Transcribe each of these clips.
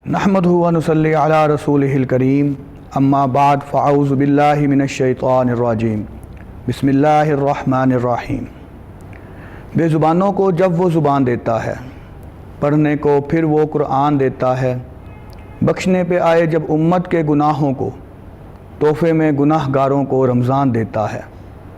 نحمدہ و نصلی علی رسولہ الکریم اما بعد فاعوذ باللہ من الشیطان الرجیم بسم اللہ الرحمن الرحیم۔ بے زبانوں کو جب وہ زبان دیتا ہے، پڑھنے کو پھر وہ قرآن دیتا ہے، بخشنے پہ آئے جب امت کے گناہوں کو، تحفے میں گناہ گاروں کو رمضان دیتا ہے۔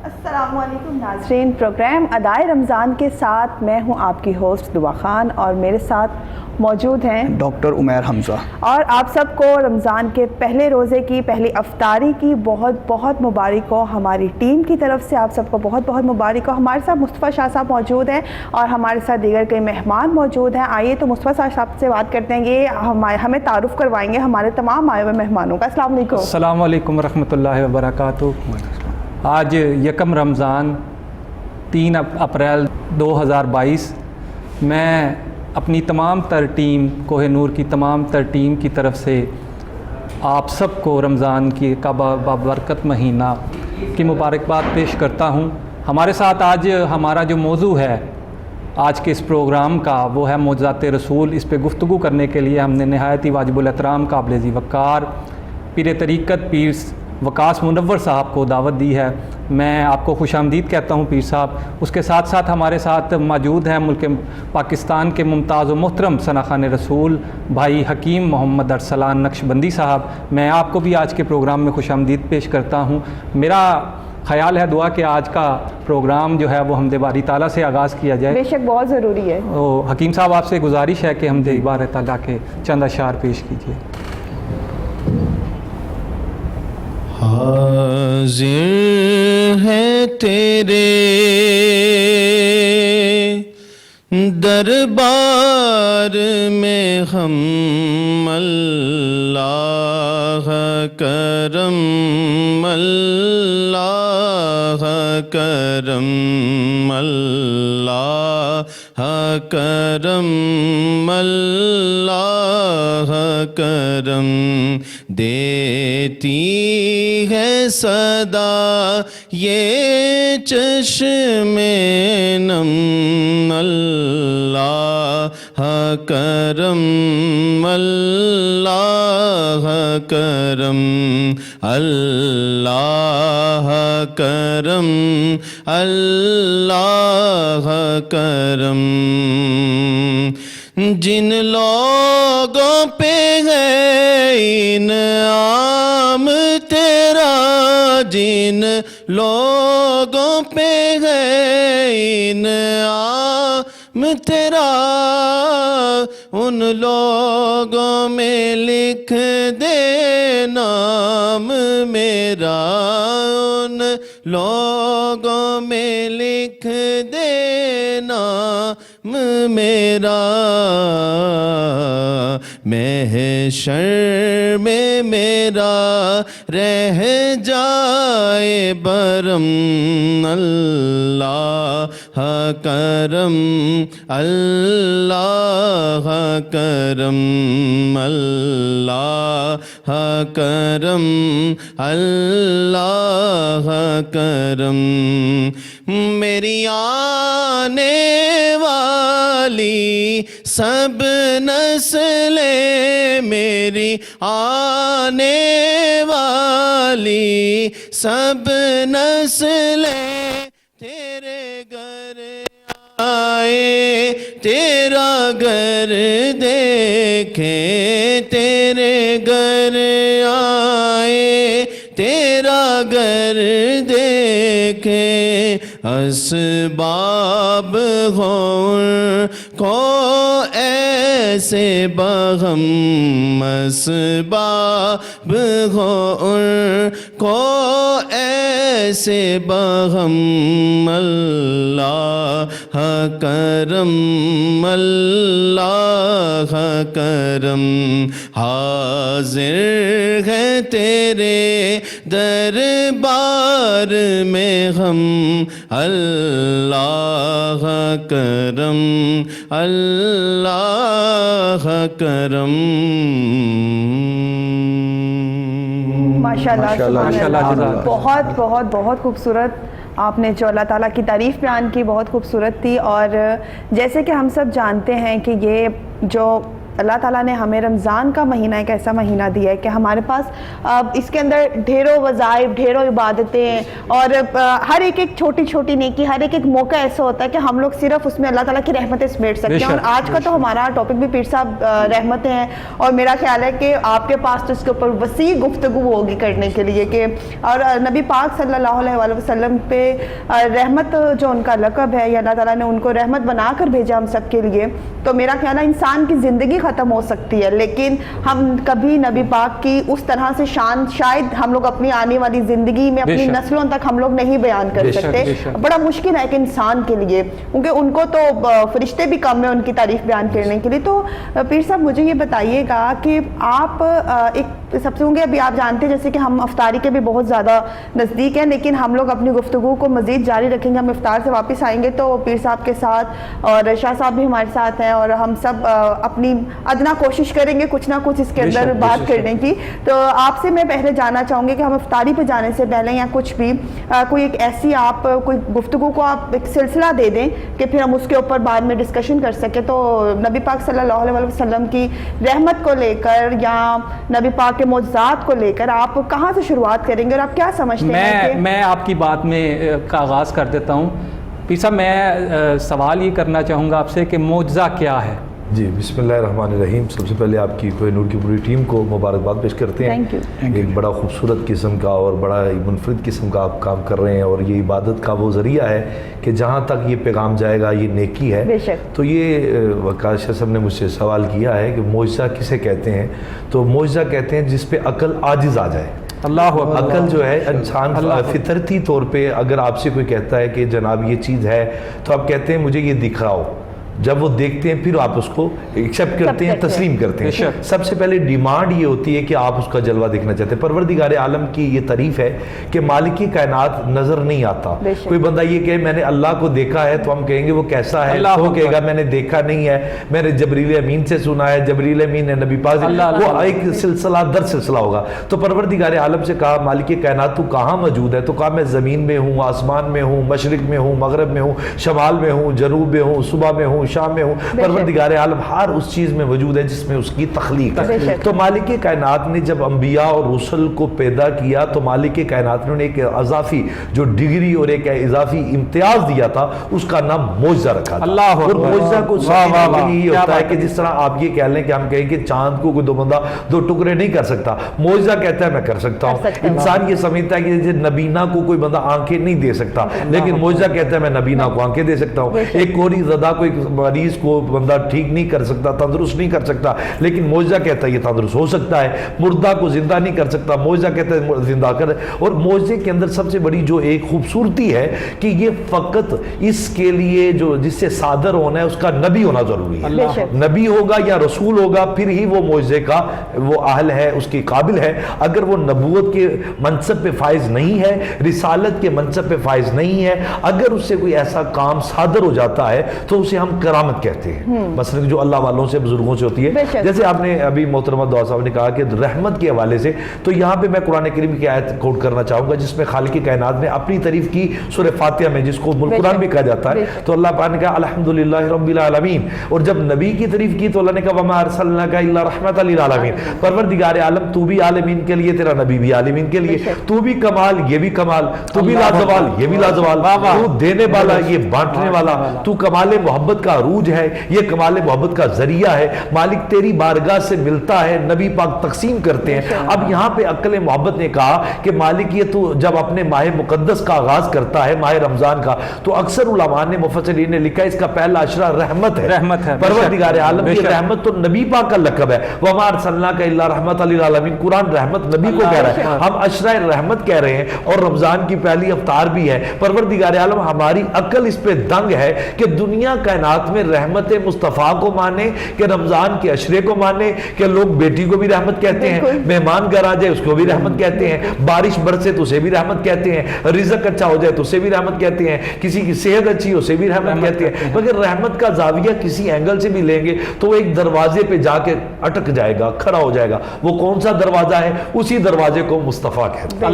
السلام علیکم ناظرین، پروگرام ادائے رمضان کے ساتھ میں ہوں آپ کی ہوسٹ دعا خان، اور میرے ساتھ موجود ہیں ڈاکٹر عمیر حمزہ۔ اور آپ سب کو رمضان کے پہلے روزے کی پہلی افطاری کی بہت بہت مبارک ہو۔ ہماری ٹیم کی طرف سے آپ سب کو بہت بہت مبارک ہو۔ ہمارے ساتھ مصطفیٰ شاہ صاحب موجود ہیں اور ہمارے ساتھ دیگر کئی مہمان موجود ہیں۔ آئیے تو مصطفیٰ شاہ صاحب سے بات کرتے ہیں، یہ ہمیں تعارف کروائیں گے ہمارے تمام آئے ہوئے مہمانوں کا۔ السلام علیکم۔ السلام علیکم ورحمۃ اللہ وبرکاتہ۔ آج یکم رمضان 3 اپریل 2022، میں اپنی تمام تر ٹیم، کوہ نور کی تمام تر ٹیم کی طرف سے آپ سب کو رمضان کی کا بابرکت مہینہ کی مبارکباد پیش کرتا ہوں۔ ہمارے ساتھ آج ہمارا جو موضوع ہے آج کے اس پروگرام کا، وہ ہے معجزات رسول۔ اس پہ گفتگو کرنے کے لیے ہم نے نہایت ہی واجب الاحترام قابل ذی وقار پیر طریقت پیر وقاص منور صاحب کو دعوت دی ہے۔ میں آپ کو خوش آمدید کہتا ہوں پیر صاحب۔ اس کے ساتھ ساتھ ہمارے ساتھ موجود ہیں ملک پاکستان کے ممتاز و محترم ثناخوان رسول بھائی حکیم محمد ارسلان نقشبندی صاحب۔ میں آپ کو بھی آج کے پروگرام میں خوش آمدید پیش کرتا ہوں۔ میرا خیال ہے دعا کہ آج کا پروگرام جو ہے وہ حمد باری تعالیٰ سے آغاز کیا جائے۔ بے شک بہت ضروری ہے۔ حکیم صاحب آپ سے گزارش ہے کہ حمد باری تعالیٰ کے چند اشعار پیش کیجیے۔ حاضر ہے تیرے دربار میں ہم، اللہ کرم اللہ کرم اللہ کرم اللہ کرم، دیتی ہے صدا یہ چشم نم، اللہ کرم اللہ کرم اللہ کرم اللہ کرم، جن لوگوں پہ ہے انعام تیرا، جن لوگوں پہ ہے انعام تیرا، ان لوگوں میں لکھ دے نام میرا، ان لوگوں میں لکھ دے نام میرا، محشر میں میرا رہ جائے برم، اللہ کرم اللہ کرم اللہ کرم اللہ کرم، میری آنے والی سب نسلیں، میری آنے والی سب نسلیں تیرے گھر آئے، تیرا گھر دیکھیں، تیرے گھر آئے، تیرا گھر دیکھیں، اسباب ہوں کو ایسے بغم، اسباب ہوں کو ایسے بغم، اللہ کرم اللہ کرم، حاضر ہے تیرے دربار میں ہم، اللہ کرم اللہ کرم۔ ماشاءاللہ سبحان اللہ، بہت بہت بہت خوبصورت آپ نے جو اللہ تعالیٰ کی تعریف بیان کی، بہت خوبصورت تھی۔ اور جیسے کہ ہم سب جانتے ہیں کہ یہ جو اللہ تعالیٰ نے ہمیں رمضان کا مہینہ ایک ایسا مہینہ دیا ہے کہ ہمارے پاس اس کے اندر ڈھیروں وظائف، ڈھیروں عبادتیں، اور ہر ایک چھوٹی چھوٹی نیکی، ہر ایک موقع ایسا ہوتا ہے کہ ہم لوگ صرف اس میں اللہ تعالیٰ کی رحمتیں سمیٹ سکتے ہیں. اور آج کا تو ہمارا ٹاپک بھی پیر صاحب رحمتیں ہیں، اور میرا خیال ہے کہ آپ کے پاس تو اس کے اوپر وسیع گفتگو ہوگی کرنے کے لیے کہ اور نبی پاک صلی اللہ علیہ وسلم پہ رحمت جو ان کا لقب ہے، یا اللہ تعالیٰ نے ان کو رحمت بنا کر بھیجا ہم سب کے لیے. تو میرا خیال ہے انسان کی زندگی ختم ہو سکتی ہے لیکن ہم کبھی نبی پاک کی اس طرح سے شان شاید ہم لوگ اپنی آنے والی زندگی میں اپنی نسلوں تک ہم لوگ نہیں بیان کر سکتے. بڑا مشکل ہے کہ انسان کے لیے، کیونکہ ان کو تو فرشتے بھی کم ہیں ان کی تعریف بیان کرنے کے لیے. تو پیر صاحب مجھے یہ بتائیے گا کہ آپ ایک سب سے ہوں گے، ابھی آپ جانتے ہیں جیسے کہ ہم افطاری کے بھی بہت زیادہ نزدیک ہیں، لیکن ہم لوگ اپنی گفتگو کو مزید جاری رکھیں گے. ہم افطار سے واپس آئیں گے تو پیر صاحب کے ساتھ اور شاہ صاحب بھی ہمارے ساتھ ہیں، اور ہم سب اپنی ادنا کوشش کریں گے کچھ نہ کچھ اس کے اندر بات کرنے کی. تو آپ سے میں پہلے جاننا چاہوں گی کہ ہم افطاری پہ جانے سے پہلے یا کچھ بھی کوئی ایک ایسی آپ کوئی گفتگو کو آپ ایک سلسلہ دے دیں کہ پھر ہم اس کے اوپر بعد میں ڈسکشن کر سکیں. تو نبی پاک صلی اللہ علیہ وسلم کی رحمت کو لے کر یا نبی پاک کے معجزات کو لے کر آپ کہاں سے شروعات کریں گے اور آپ کیا سمجھتے ہیں؟ میں آپ کی بات میں کا آغاز کر دیتا ہوں. پیر صاحب میں سوال یہ کرنا چاہوں گا آپ سے کہ معجزہ کیا ہے؟ جی بسم اللہ الرحمن الرحیم. سب سے پہلے آپ کی کوہ نور کی پوری ٹیم کو مبارکباد پیش کرتے ہیں. ایک بڑا خوبصورت قسم کا اور بڑا منفرد قسم کا آپ کام کر رہے ہیں، اور یہ عبادت کا وہ ذریعہ ہے کہ جہاں تک یہ پیغام جائے گا یہ نیکی ہے. تو یہ وقار شاہ صاحب نے مجھ سے سوال کیا ہے کہ معجزہ کسے کہتے ہیں؟ تو معجزہ کہتے ہیں جس پہ عقل عاجز آ جائے. اللہ عقل جو ہے انسان فطرتی طور پہ اگر آپ سے کوئی کہتا ہے کہ جناب یہ چیز ہے تو آپ کہتے ہیں مجھے یہ دکھاؤ. جب وہ دیکھتے ہیں پھر آپ اس کو ایکسیپٹ کرتے ہیں، تسلیم کرتے ہیں. سب سے پہلے ڈیمانڈ یہ ہوتی ہے کہ آپ اس کا جلوہ دیکھنا چاہتے ہیں. پروردگار عالم کی یہ تعریف ہے کہ مالک کائنات نظر نہیں آتا. کوئی بندہ یہ کہے میں نے اللہ کو دیکھا ہے تو ہم کہیں گے وہ کیسا ہے؟ وہ کہے گا میں نے دیکھا نہیں ہے، میں نے جبریل امین سے سنا ہے، جبریل امین نے نبی پاک، وہ ایک سلسلہ در سلسلہ ہوگا. تو پروردگار عالم سے کہا مالک کائنات تو کہاں موجود ہے؟ تو کہا میں زمین میں ہوں، آسمان میں ہوں، مشرق میں ہوں، مغرب میں ہوں، شمال میں ہوں، جنوب میں ہوں، صبح میں ہوں، شام میں ہوں. پروردگار عالم ہر اس چیز میں موجود ہے جس میں اس کی تخلیق ہے. تو مالک کائنات نے جب انبیاء اور رسل کو پیدا کیا تو مالک کائنات نے ایک اضافی جو ڈگری اور ایک اضافی امتیاز دیا تھا، اس کا نام معجزہ رکھا تھا. اور معجزہ کو یہ ہوتا ہے کہ جس طرح آپ یہ کہہ لیں کہ ہم کہیں کہ چاند کو کوئی دو بندہ دو ٹکڑے نہیں کر سکتا، معجزہ کہتا ہے میں کر سکتا ہوں. انسان یہ سمجھتا ہے کہ نبینا کو کوئی بندہ آنکھیں نہیں دے سکتا، لیکن معجزہ کہتا ہے میں نبینا کو آنکھیں دے سکتا ہوں. ایک کوری زدہ کوئی مریض کو بندہ ٹھیک نہیں کر سکتا، تندرست نہیں کر سکتا، لیکن معجزہ کہتا ہے یہ تندرست ہو سکتا ہے. مردہ کو زندہ نہیں کر سکتا، معجزہ کہتا ہے زندہ کر. اور معجزے کے اندر سب سے بڑی جو ایک خوبصورتی ہے کہ یہ فقط اس کے لیے جو جس سے صادر ہونا ہے اس کا نبی ہونا ضروری ہے. نبی ہوگا یا رسول ہوگا پھر ہی وہ معجزے کا وہ اہل ہے، اس کے قابل ہے. اگر وہ نبوت کے منصب پہ فائز نہیں ہے، رسالت کے منصب پہ فائز نہیں ہے، اگر اس سے کوئی ایسا کام صادر ہو جاتا ہے تو اسے ہم کرامت کہتے ہیں. مثلا جو اللہ والوں سے بزرگوں سے ہوتی ہے. جیسے آپ نے ابھی محترمہ دعا صاحب نے کہا کہ رحمت کے حوالے سے، تو یہاں پہ میں قرآن کریم کی آیت کوٹ کرنا چاہوں گا جس میں خالق کائنات نے اپنی تعریف کی سورہ فاتحہ میں، جس کو قرآن بھی کہا جاتا ہے. تو اللہ پاک نے کہا الحمدللہ رب العالمین. اور جب نبی کی تعریف کی تو اللہ نے کہا وما ارسلناک الا رحمۃ للعالمین. پروردگار عالم تو بھی عالمین کے لیے، تیرا نبی بھی عالمین کے لیے. تو بھی کمال، یہ بھی کمال. تو بھی لازوال، یہ بھی لازوال. تو دینے والا، یہ بانٹنے والا. تو کمال محبت کا عروج ہے، یہ کمال محبت کا ذریعہ ہے. مالک تیری بارگاہ سے ملتا ہے، نبی پاک تقسیم کرتے ہیں. اب یہاں پہ عقل محبت نے کہا کہ مالک یہ تو جب اپنے ماہ مقدس کا آغاز کرتا ہے، ماہ رمضان کا، تو اکثر علماء نے مفسرین نے لکھا ہے اس کا پہلا اشرہ رحمت ہے. پروردگار عالم کی رحمت تو نبی پاک کا لقب ہے. وما ارسلناک الا رحمۃ للعالمین. قرآن رحمت نبی کو کہہ رہا ہے، ہم اشرہ رحمت کہہ رہے ہیں اور رمضان کی پہلی افطار بھی ہے. پروردگار عالم ہماری عقل اس پہ دنگ ہے کہ دنیا کائنات میں رحمت مصطفیٰ کو مانے، کہ رمضان کے عشرے کو مانے، کہ لوگ بیٹی کو بھی رحمت کہتے ہیں، مہمان گھر آ جائے اس کو بھی رحمت کہتے ہیں، بارش برسے تو اسے بھی رحمت کہتے ہیں، رزق اچھا ہو جائے تو اسے بھی رحمت کہتے ہیں، کسی کی صحت اچھی ہو اسے بھی رحمت کہتے ہیں. مگر رحمت کا زاویہ کسی اینگل سے بھی لیں گے تو وہ ایک دروازے پہ جا کے اٹک جائے گا، کھڑا ہو جائے گا. وہ کون سا دروازہ ہے؟ اسی دروازے کو مصطفیٰ کہتے ہیں.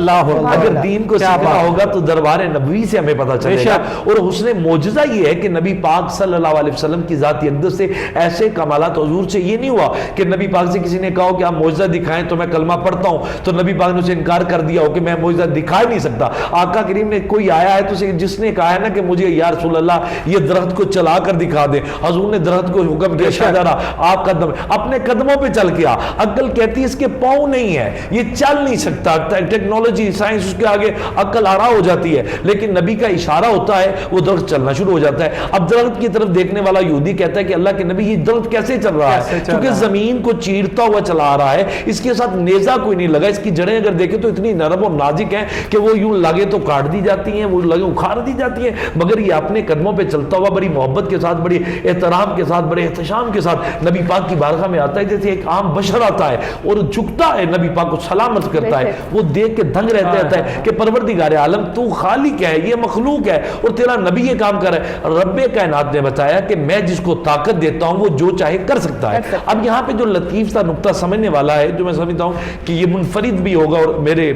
اگر دین کو سیکھنا ہوگا تو دربار نبوی سے ہمیں پتہ چلے گا. اور حسن معجزہ یہ ہے کہ نبی پاک صلی اللہ اللہ علیہ وسلم کی ذات اقدس سے ایسے کمالات حضور سے یہ نہیں ہوا کہ نبی پاک سے کسی نے کہا ہو کہ آپ معجزہ دکھائیں تو میں کلمہ پڑھتا ہوں, تو نبی پاک نے اسے انکار کر دیا ہو کہ میں معجزہ دکھا ہی نہیں سکتا. آقا کریم نے کوئی آیا ہے تو جس نے کہا ہے نا کہ مجھے یا رسول اللہ یہ درخت کو چلا کر دکھا دے, حضور نے درخت کو حکم دیا شاہدارہ آپ قدم اپنے قدموں پہ چل کے آ. عقل کہتی ہے اس کے پاؤں نہیں ہے, یہ چل نہیں سکتا, ٹیکنالوجی سائنس اس کے آگے عقل آرا ہو جاتی ہے, لیکن نبی کا اشارہ ہوتا ہے وہ درخت چلنا شروع ہو جاتا ہے. اب درخت کی طرف دیکھنے والا یہودی کہتا ہے کہ اللہ کے نبی یہ درخت کیسے چل رہا ہے, کیونکہ زمین کو چیرتا ہوا چلا آ رہا ہے, اس کے ساتھ نیزہ کوئی نہیں لگا, اس کی جڑیں اگر دیکھیں تو اتنی نرم اور نازک ہیں کہ وہ یوں لگے تو کاٹ دی جاتی ہیں, وہ لگے اکھاڑ دی جاتی ہیں, مگر یہ اپنے قدموں پہ چلتا ہوا بڑی محبت کے ساتھ, بڑی احترام کے ساتھ, بڑے احتشام کے ساتھ نبی پاک کی بارگاہ میں آتا ہے جیسے ایک عام بشر آتا ہے اور جھکتا ہے, نبی پاک کو سلامت کرتا ہے. وہ دیکھ کے دنگ رہتا ہے کہ پروردگار عالم تو خالق ہے, یہ مخلوق ہے اور تیرا نبی یہ کام کر رہا ہے. رب کائنات نے بتایا کہ میں جس کو طاقت دیتا ہوں وہ جو چاہے کر سکتا ہے. اب یہاں پہ جو لطیف سا نقطہ سمجھنے والا ہے, جو میں سمجھتا ہوں کہ یہ منفرد بھی ہوگا اور میرے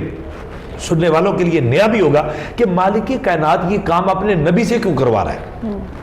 سننے والوں کے لیے نیا بھی ہوگا, کہ مالک کائنات یہ کام اپنے نبی سے کیوں کروا رہا ہے,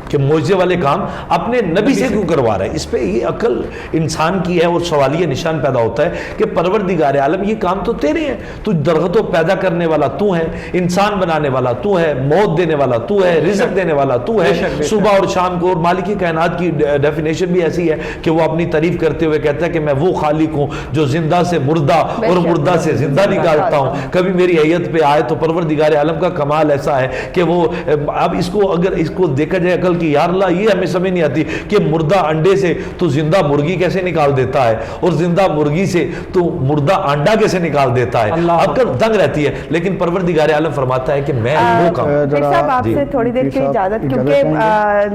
کہ معجزے والے کام اپنے نبی سے کیوں کروا رہا ہے. اس پہ یہ عقل انسان کی ہے اور سوالیہ نشان پیدا ہوتا ہے کہ پروردگار عالم یہ کام تو تیرے ہیں, تو درختوں پیدا کرنے والا تو ہے, انسان بنانے والا تو ہے, موت دینے والا تو ہے, رزق دینے والا تو ہے, صبح اور شام کو. اور مالک کائنات کی ڈیفینیشن بھی ایسی ہے کہ وہ اپنی تعریف کرتے ہوئے کہتا ہے کہ میں وہ خالق ہوں جو زندہ سے مردہ اور مردہ سے زندہ نکالتا ہوں. کبھی میری حیت پہ آئے تو پروردگار عالم کا کمال ایسا ہے کہ وہ, اب اس کو اگر اس کو دیکھا جائے عقل کی, یار اللہ یہ ہمیں سمجھ نہیں آتی کہ مردہ انڈے سے تو زندہ مرغی کیسے نکال دیتا ہے اور زندہ مرغی سے تو مردہ انڈا کیسے نکال دیتا ہے. عقل دنگ رہتی ہے, لیکن پروردگار عالم فرماتا ہے کہ میں وہ کام. صاحب آپ سے تھوڑی دیر کی اجازت, کیونکہ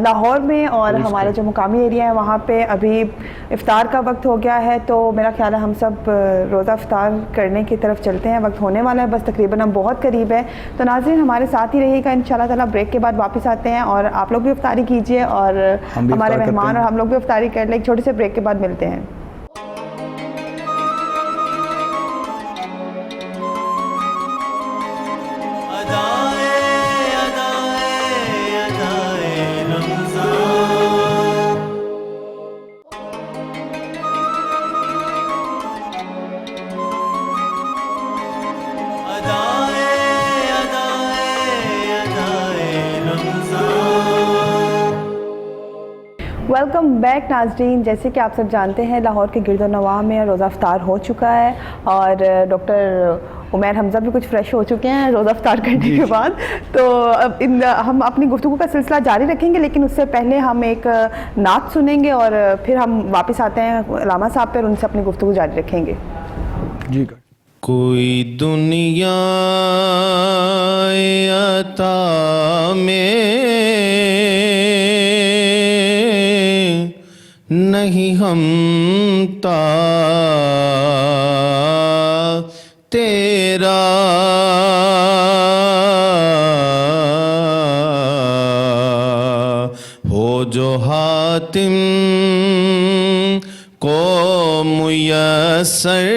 لاہور میں اور ہمارا جو مقامی ایریا ہے وہاں پہ ابھی افطار کا وقت ہو گیا ہے, تو میرا خیال ہے ہم سب روزہ افطار کرنے کی طرف چلتے ہیں. وقت ہونے والا ہے, بس تقریباً ہم بہت قریب ہے. تو ناظرین ہمارے ساتھ ہی رہیے گا, انشاءاللہ تعالیٰ بریک کے بعد واپس آتے ہیں اور آپ لوگ بھی افطاری کیجئے اور ہمارے مہمان اور ہم لوگ بھی افطاری کر لیں. ایک چھوٹے سے بریک کے بعد ملتے ہیں. ویلکم بیک ناظرین. جیسے کہ آپ سب جانتے ہیں لاہور کے گرد و نواح میں روزہ افطار ہو چکا ہے اور ڈاکٹر عمیر حمزہ بھی کچھ فریش ہو چکے ہیں روزہ افطار کرنے کے بعد. تو ہم اپنی گفتگو کا سلسلہ جاری رکھیں گے, لیکن اس سے پہلے ہم ایک نعت سنیں گے اور پھر ہم واپس آتے ہیں علامہ صاحب پہ اور ان سے اپنی گفتگو جاری رکھیں گے. جی. کوئی دنیا عطا میں نہیں ہم تا تیرا ہو جو حاتم کو میسر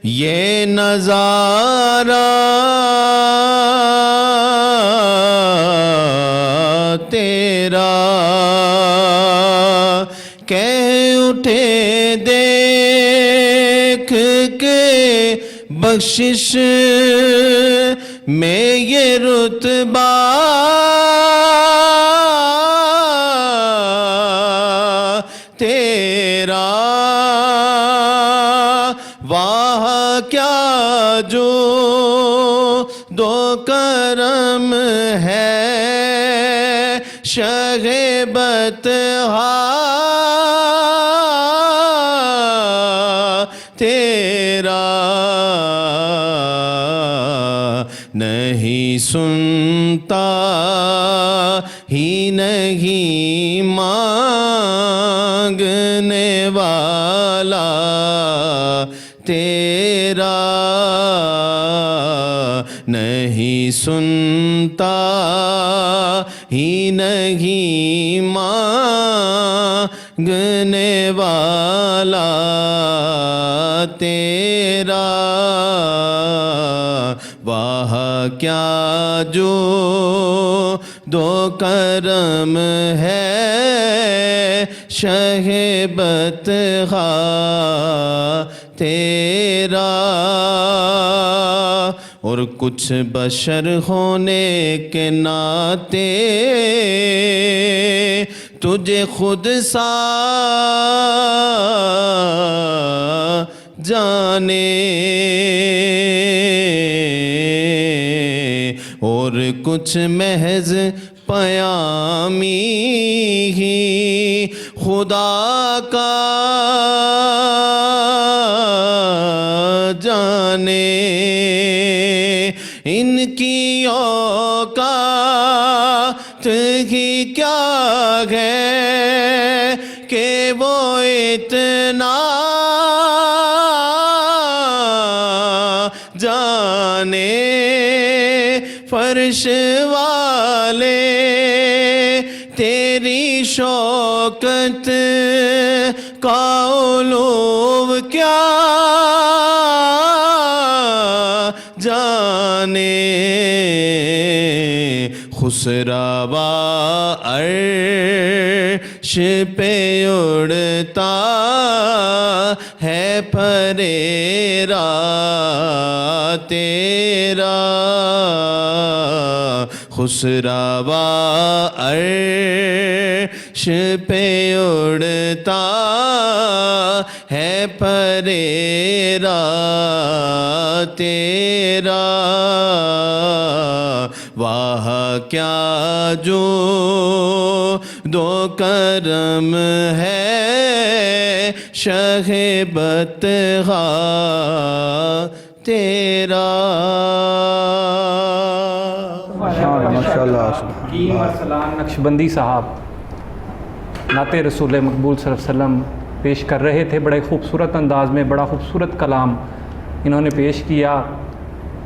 یہ نظارہ تیرا کہہ اٹھے دیکھ کے بخشش میں یہ رتبہ تیرا واہ کیا جو دو کرم ہے شہ بطحا تیرا نہیں سنتا ہی نہیں مانگنے والا تیرا نہیں سنتا ہی نہیں مانگنے والا تیرا واہ کیا جو دو کرم ہے شہ بطحا تیرا، اور کچھ بشر ہونے کے ناطے تجھے خود سا جانے، اور کچھ محض پیامی ہی خدا کا جانے، ان کی اوقات ہی کیا ہے کہ وہ اتنا جانے، فرش والے تیری شوکت کا علو کیا جانے، خسروا عرش پہ اڑتا ہے پھریرا تیرا، خسروا عرش پہ اڑتا ہے پھریرا تیرا، واہ کیا جو دو کرم ہے شہ بطحا تیرا۔ ماشاءاللہ۔ حکیم ارسلان نقشبندی صاحب نعت رسول مقبول صلی اللہ علیہ وسلم پیش کر رہے تھے، بڑے خوبصورت انداز میں، بڑا خوبصورت کلام انہوں نے پیش کیا۔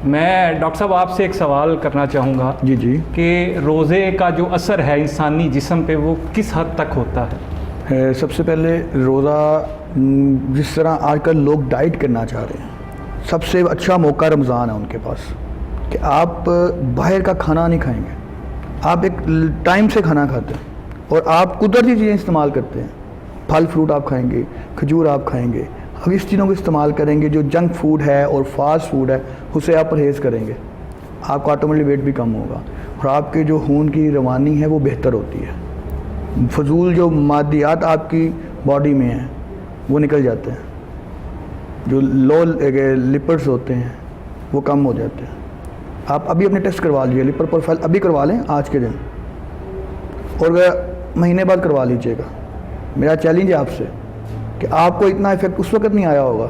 میں ڈاکٹر صاحب آپ سے ایک سوال کرنا چاہوں گا جی جی، کہ روزے کا جو اثر ہے انسانی جسم پہ وہ کس حد تک ہوتا ہے؟ سب سے پہلے روزہ جس طرح آج کل لوگ ڈائٹ کرنا چاہ رہے ہیں، سب سے اچھا موقع رمضان ہے ان کے پاس کہ آپ باہر کا کھانا نہیں کھائیں گے، آپ ایک ٹائم سے کھانا کھاتے ہیں اور آپ قدرتی چیزیں استعمال کرتے ہیں، پھل فروٹ آپ کھائیں گے، کھجور آپ کھائیں گے، اب اس چیزوں کو استعمال کریں گے۔ جو جنک فوڈ ہے اور فاسٹ فوڈ ہے اسے آپ پرہیز کریں گے، آپ کا آٹومیٹکلی ویٹ بھی کم ہوگا اور آپ کے جو خون کی روانی ہے وہ بہتر ہوتی ہے، فضول جو مادیات آپ کی باڈی میں ہیں وہ نکل جاتے ہیں، جو لو لپڈس ہوتے ہیں وہ کم ہو جاتے ہیں۔ آپ ابھی اپنے ٹیسٹ کروا لیجیے، لپر پروفائل ابھی کروا لیں آج کے دن، اور مہینے بعد کروا لیجیے گا۔ میرا چیلنج ہے آپ سے کہ آپ کو اتنا افیکٹ اس وقت نہیں آیا ہوگا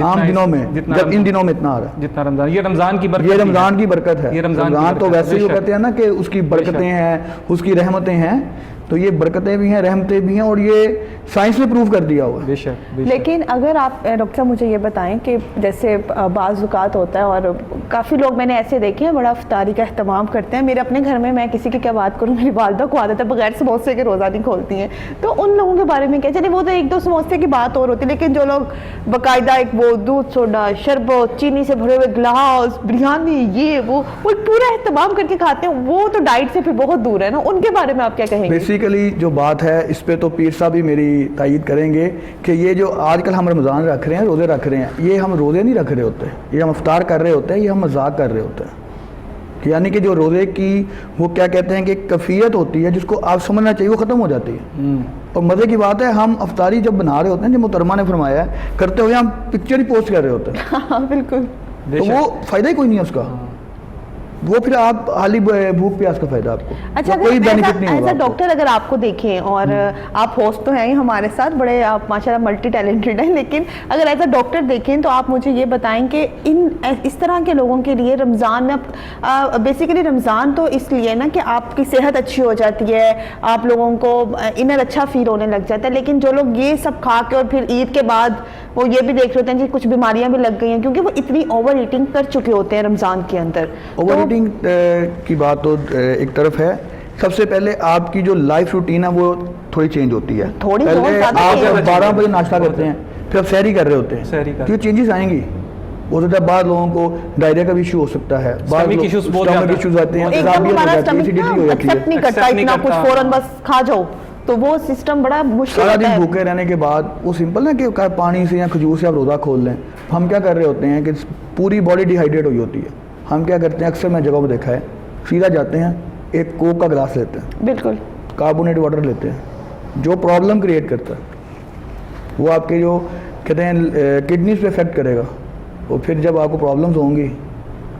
عام دنوں میں جب ان دنوں میں اتنا آ رہا ہے، جتنا رمضان، یہ رمضان کی برکت، یہ رمضان کی برکت ہے۔ یہ رمضان تو ویسے ہی وہ کہتے ہیں نا کہ اس کی برکتیں ہیں، اس کی رحمتیں ہیں، تو یہ برکتیں بھی ہیں، رحمتیں بھی ہیں، اور یہ سائنس نے پروف کر دیا ہوا ہے۔ بے شک۔ لیکن اگر آپ ڈاکٹر صاحب مجھے یہ بتائیں کہ جیسے بعض اوقات ہوتا ہے اور کافی لوگ میں نے ایسے دیکھے ہیں بڑا افطاری کا اہتمام کرتے ہیں، میرے اپنے گھر میں کسی کی کیا بات کروں، میری والدہ کو عادت ہے بغیر سموسے کے روزہ نہیں کھولتی ہیں، تو ان لوگوں کے بارے میں کیا چلے، وہ تو ایک دو سموسے کی بات اور ہوتی ہے، لیکن جو لوگ باقاعدہ ایک وہ دودھ سوڈا، شربت، چینی سے بھرے ہوئے گلاس، بریانی، یہ وہ پورا اہتمام کر کے کھاتے ہیں، وہ تو ڈائٹ سے پھر بہت دور ہے نا، ان کے بارے میں آپ کیا کہیں گے؟ بیسیکلی جو بات ہے اس پہ تو پیر صاحب بھی میری تائید کریں گے کہ یہ جو آج کل ہم رمضان رکھ رہے ہیں، روزے رکھ رہے ہیں، یہ ہم روزے نہیں رکھ رہے ہوتے، یہ ہم افطار کر رہے ہوتے ہیں، یہ ہم مذاق کر رہے ہوتے ہیں، یعنی کہ جو روزے کی وہ کیا کہتے ہیں کہ ایک کیفیت ہوتی ہے جس کو آپ سمجھنا چاہیے، وہ ختم ہو جاتی ہے۔ اور مزے کی بات ہے ہم افطاری جب بنا رہے ہوتے ہیں، جو محترمہ نے فرمایا ہے، کرتے ہوئے ہم پکچر ہی پوسٹ کر رہے ہوتے ہیں، ہاں بالکل، تو وہ فائدہ ہی کوئی نہیں ہے اس کا، وہ پھر آپ حالی بھوک پیاس کا فائدہ آپ کو، اچھا کوئی بینیفٹ نہیں ہوگا۔ ایز اے ڈاکٹر اگر آپ کو دیکھیں، اور آپ ہوسٹ تو ہیں ہی ہمارے ساتھ، بڑے آپ ماشاءاللہ ملٹی ٹیلنٹڈ ہیں، لیکن اگر ایز اے ڈاکٹر دیکھیں تو آپ مجھے یہ بتائیں کہ اس طرح کے لوگوں کے لیے رمضان میں بیسیکلی رمضان تو اس لیے نا کہ آپ کی صحت اچھی ہو جاتی ہے، آپ لوگوں کو انر اچھا فیل ہونے لگ جاتا ہے، لیکن جو لوگ یہ سب کھا کے اور پھر عید کے بعد وہ یہ بھی دیکھ رہے ہوتے ہیں کہ کچھ بیماریاں بھی لگ گئی ہیں کیونکہ وہ اتنی اوور ایٹنگ کر چکے ہوتے ہیں رمضان کے اندر۔ اوور ایٹنگ کی بات تو ایک طرف ہے، سب سے پہلے آپ کی جو لائف روٹین ہے وہ تھوڑی چینج ہوتی ہے، پہلے آپ 12 بجے ناشتہ کرتے ہیں، پھر آپ سحری کر رہے ہوتے ہیں، تو یہ چینجز آئیں گی، ہو سکتا ہے بعض لوگوں کو ڈائریا کا بھی ایشو ہو سکتا ہے, Stomach issues بہت زیادہ ایشوز آتے ہیں, ایک دم ہمارا اسٹمک ایکسیپٹ نہیں کرتا اتنا کچھ فوراً بس کھا جاؤ, تو وہ سسٹم بڑا مشکل سارا ہوتا دن ہے. بھوکے رہنے کے بعد وہ سمپل ہے کہ پانی سے یا کھجور سے آپ روزہ کھول لیں. ہم کیا کر رہے ہوتے ہیں کہ پوری باڈی ڈی ہائیڈریٹ ہوئی ہوتی ہے, ہم کیا کرتے ہیں اکثر میں جگہوں پہ دیکھا ہے سیدھا جاتے ہیں ایک کوک کا گلاس لیتے ہیں, بالکل کاربونیٹ واٹر لیتے ہیں, جو پرابلم کریٹ کرتا ہے وہ آپ کے جو کہتے ہیں کڈنیز پہ افیکٹ کرے گا, اور پھر جب آپ کو پرابلمز ہوں گی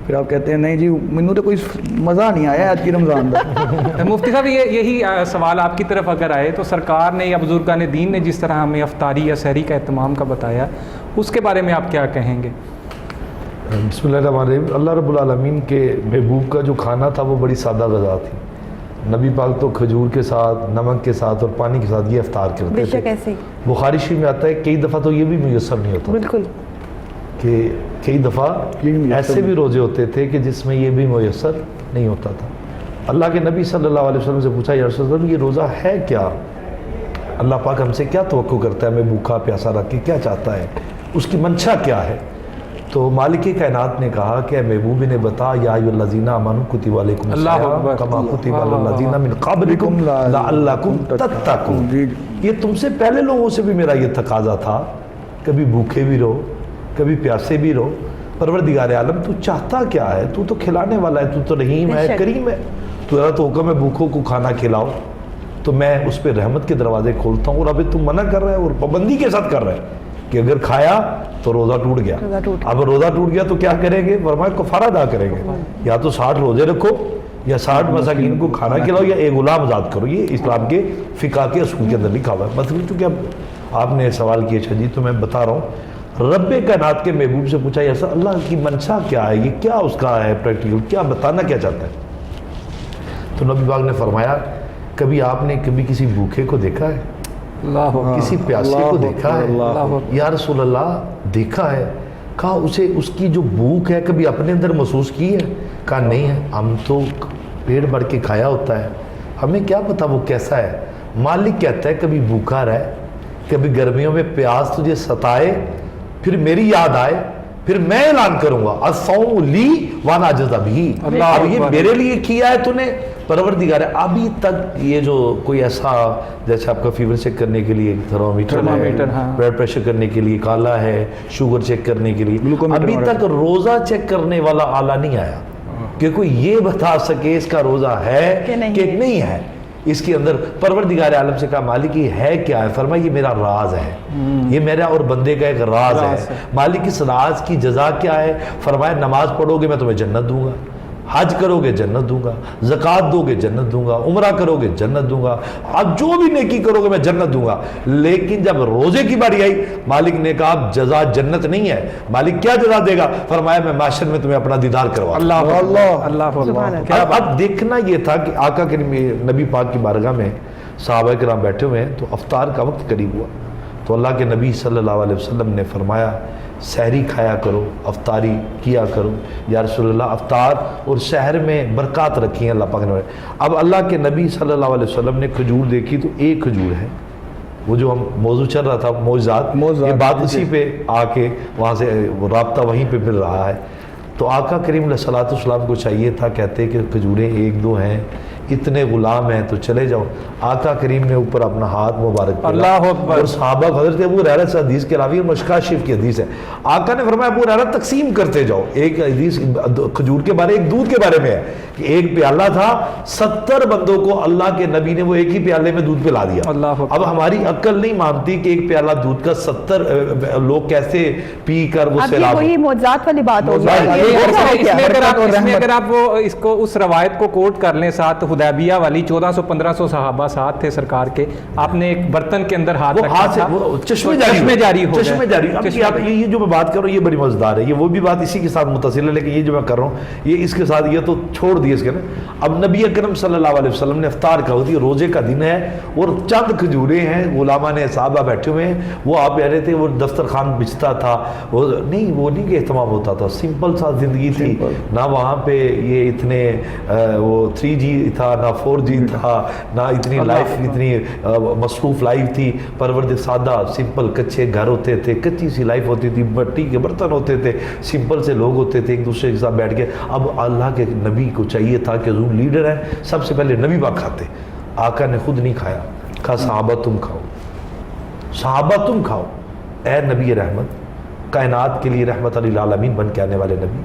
پھر آپ کہتے ہیں نہیں جی مجھے تو کوئی مزہ نہیں آیا آج کی رمضان کا. مفتی صاحب یہی سوال آپ کی طرف اگر آئے تو سرکار نے یا بزرگان دین نے جس طرح ہمیں افطاری یا سحری کا اہتمام کا بتایا, اس کے بارے میں آپ کیا کہیں گے؟ بسم اللہ الرحمن الرحیم. اللہ رب العالمین کے محبوب کا جو کھانا تھا وہ بڑی سادہ غذا تھی. نبی پاک تو کھجور کے ساتھ, نمک کے ساتھ اور پانی کے ساتھ یہ افطار کرتے بے تھے. شک ایسے ہی بخاری شریف میں آتا ہے کئی دفعہ تو یہ بھی میسر نہیں ہوتا, بالکل, کہ کئی دفعہ ایسے بھی روزے ہوتے تھے کہ جس میں یہ بھی میسر نہیں ہوتا تھا. اللہ کے نبی صلی اللہ علیہ وسلم سے پوچھا یا رسول اللہ یہ روزہ ہے کیا, اللہ پاک ہم سے کیا توقع کرتا ہے, ہمیں بھوکا پیاسا رکھ کے کیا چاہتا ہے, اس کی منشا کیا ہے؟ تو مالک کائنات نے کہا کہ اے محبوب نے بتا یا ایھا الذین آمنوا کتب علیکم الصیام کما کتب علی الذین من قبلکم لعلکم تتقون. یہ تم سے پہلے لوگوں سے بھی میرا یہ تقاضا تھا, کبھی بھوکے بھی رہو کبھی پیاسے بھی رہو. پروردگار عالم تو چاہتا کیا ہے, تو کھلانے والا ہے, تو رحیم ہے, کریم ہے. تو تو حکم ہے بھوکوں کو کھانا کھلاؤ, تو میں اس پہ رحمت کے دروازے کھولتا ہوں. اور ابھی تم منع کر رہے ہے اور پابندی کے ساتھ کر رہے ہیں کہ اگر کھایا تو روزہ ٹوٹ گیا. اب روزہ ٹوٹ گیا تو کیا کریں گے؟ فرمایا کفارہ ادا کریں گے, یا تو 60 روزے رکھو یا 60 مساکین کو کھانا کھلاؤ یا ایک غلام آزاد کرو. یہ اسلام کے فقہ کے اصول کے اندر لکھا ہوا ہے. مطلب چونکہ اب آپ نے سوال کیا اچھا جی, تو میں بتا رہا ہوں رب کائنات کے محبوب سے پوچھا یا اللہ کی منشا کیا ہے, یہ کیا اس کا ہے پریکٹیکل, کیا بتانا کیا چاہتا ہے؟ تو نبی پاک نے فرمایا کبھی آپ نے کبھی کسی بھوکے کو دیکھا ہے, کسی پیاسے کو دیکھا ہے؟ یا رسول اللہ دیکھا ہے. کہا اسے اس کی جو بھوک ہے کبھی اپنے اندر محسوس کی ہے؟ کہا نہیں ہے, ہم تو پیٹ بھر کے کھایا ہوتا ہے, ہمیں کیا پتا وہ کیسا ہے. مالک کہتا ہے کبھی بھوکا رہے, کبھی گرمیوں میں پیاس تجھے ستائے, پھر میری یاد آئے, پھر میں اعلان کروں گا الصوم لی وانا اجزی بہ. اب یہ میرے لیے کیا ہے تو نے پروردگار ہے. ابھی تک یہ جو کوئی ایسا جیسے آپ کا فیور چیک کرنے کے لیے تھرمامیٹر ہے, بلڈ پریشر کرنے کے لیے کالا ہے, شوگر چیک کرنے کے لیے, ابھی تک روزہ چیک کرنے والا آلہ نہیں آیا کہ کوئی یہ بتا سکے اس کا روزہ ہے کہ نہیں ہے. اس کے اندر پروردگار عالم سے کہا مالک یہ ہے کیا ہے؟ فرمایا یہ میرا راز ہے, یہ میرا اور بندے کا ایک راز ہے. مالک اس راز کی جزا کیا ہے؟ فرمایا نماز پڑھو گے میں تمہیں جنت دوں گا, حج کرو گے جنت دوں گا, زکوٰۃ دو گے جنت دوں گا, عمرہ کرو گے جنت دوں گا, اب جو بھی نیکی کرو گے میں جنت دوں گا. لیکن جب روزے کی باری آئی مالک نے کہا اب جزا جنت نہیں ہے. مالک کیا جزا دے گا؟ فرمایا میں معاشر میں تمہیں اپنا دیدار کروا. اب دیکھنا یہ تھا کہ آقا کے نبی پاک کی بارگاہ میں صحابہ کرام بیٹھے ہوئے ہیں, تو افطار کا وقت قریب ہوا, تو اللہ کے نبی صلی اللہ علیہ وسلم نے فرمایا سحری کھایا کرو, افطاری کیا کرو. یا رسول اللہ افطار اور سحر میں برکات رکھی ہیں اللہ پاک نے. اب اللہ کے نبی صلی اللہ علیہ وسلم نے کھجور دیکھی, تو ایک کھجور ہے, وہ جو ہم موضوع چل رہا تھا معجزات, یہ بات اسی پہ آ کے وہاں سے وہ رابطہ وہیں پہ مل رہا ہے. تو آقا کریم علیہ الصلوۃ والسلام کو چاہیے تھا, کہتے کہ کھجوریں ایک دو ہیں, اتنے غلام ہیں تو چلے جاؤ. آقا کریم نے اوپر اپنا ہاتھ مبارک اللہ اکبر, اور صحابہ حضرت ابو ہریرہ سے حدیث کے راوی اور مشکات شریف کی حدیث ہے. آقا نے فرمایا ابو ہریرہ تقسیم کرتے جاؤ. ایک حدیث کھجور کے بارے, ایک دودھ کے بارے میں ہے کہ ایک پیالہ تھا, 70 بندوں کو اللہ کے نبی نے وہ ایک ہی پیالے میں دودھ پلا دیا. اب ہماری عقل نہیں مانتی کہ ایک پیالہ دودھ کا 70 لوگ کیسے پی کر وہ سیلاب. وہی معجزات والی بات ہو گئی. اگر آپ وہ اس کو اس روایت کو کوٹ کر لیں, ساتھ حدیبیہ والی 1400-1500 صحابہ ساتھ تھے سرکار کے, آپ نے ایک برتن کے اندر ہاتھ رکھا تھا, چشمے جاری ہو گئے. اب یہ جو میں بات کر رہا ہوں یہ بڑی مزیدار ہے, یہ وہ بھی بات اسی کے ساتھ متصل ہے, لیکن یہ جو میں کر رہا ہوں یہ اس کے ساتھ, یہ تو چھوڑ دیے اس کے نا. اب نبی اکرم صلی اللہ علیہ وسلم نے افطار کا ہوتی ہے, روزے کا دن ہے, اور چند کھجوریں ہیں, غلامہ نے صحابہ بیٹھے ہوئے ہیں, وہ آپ کہہ رہے تھے وہ دسترخوان بچتا تھا, وہ نہیں کہ اہتمام ہوتا تھا, سمپل سا زندگی تھی, نہ وہاں پہ یہ اتنے وہ 3G تھا تھا نہ 4G تھا نہ اتنی لائف اتنی مصروف لائف تھی. پروردگار سادہ سمپل کچے گھر ہوتے تھے, کچی سی لائف ہوتی تھی, مٹی کے برتن ہوتے تھے, سمپل سے لوگ ہوتے تھے, ایک دوسرے کے ساتھ بیٹھ کے. اب اللہ کے نبی کو چاہیے تھا کہ حضور لیڈر ہیں, سب سے پہلے نبی پاک کھاتے. آقا نے خود نہیں کھایا, کہا صحابہ تم کھاؤ, صحابہ تم کھاؤ. اے نبی رحمت, کائنات کے لیے رحمت للعالمین بن کے آنے والے نبی,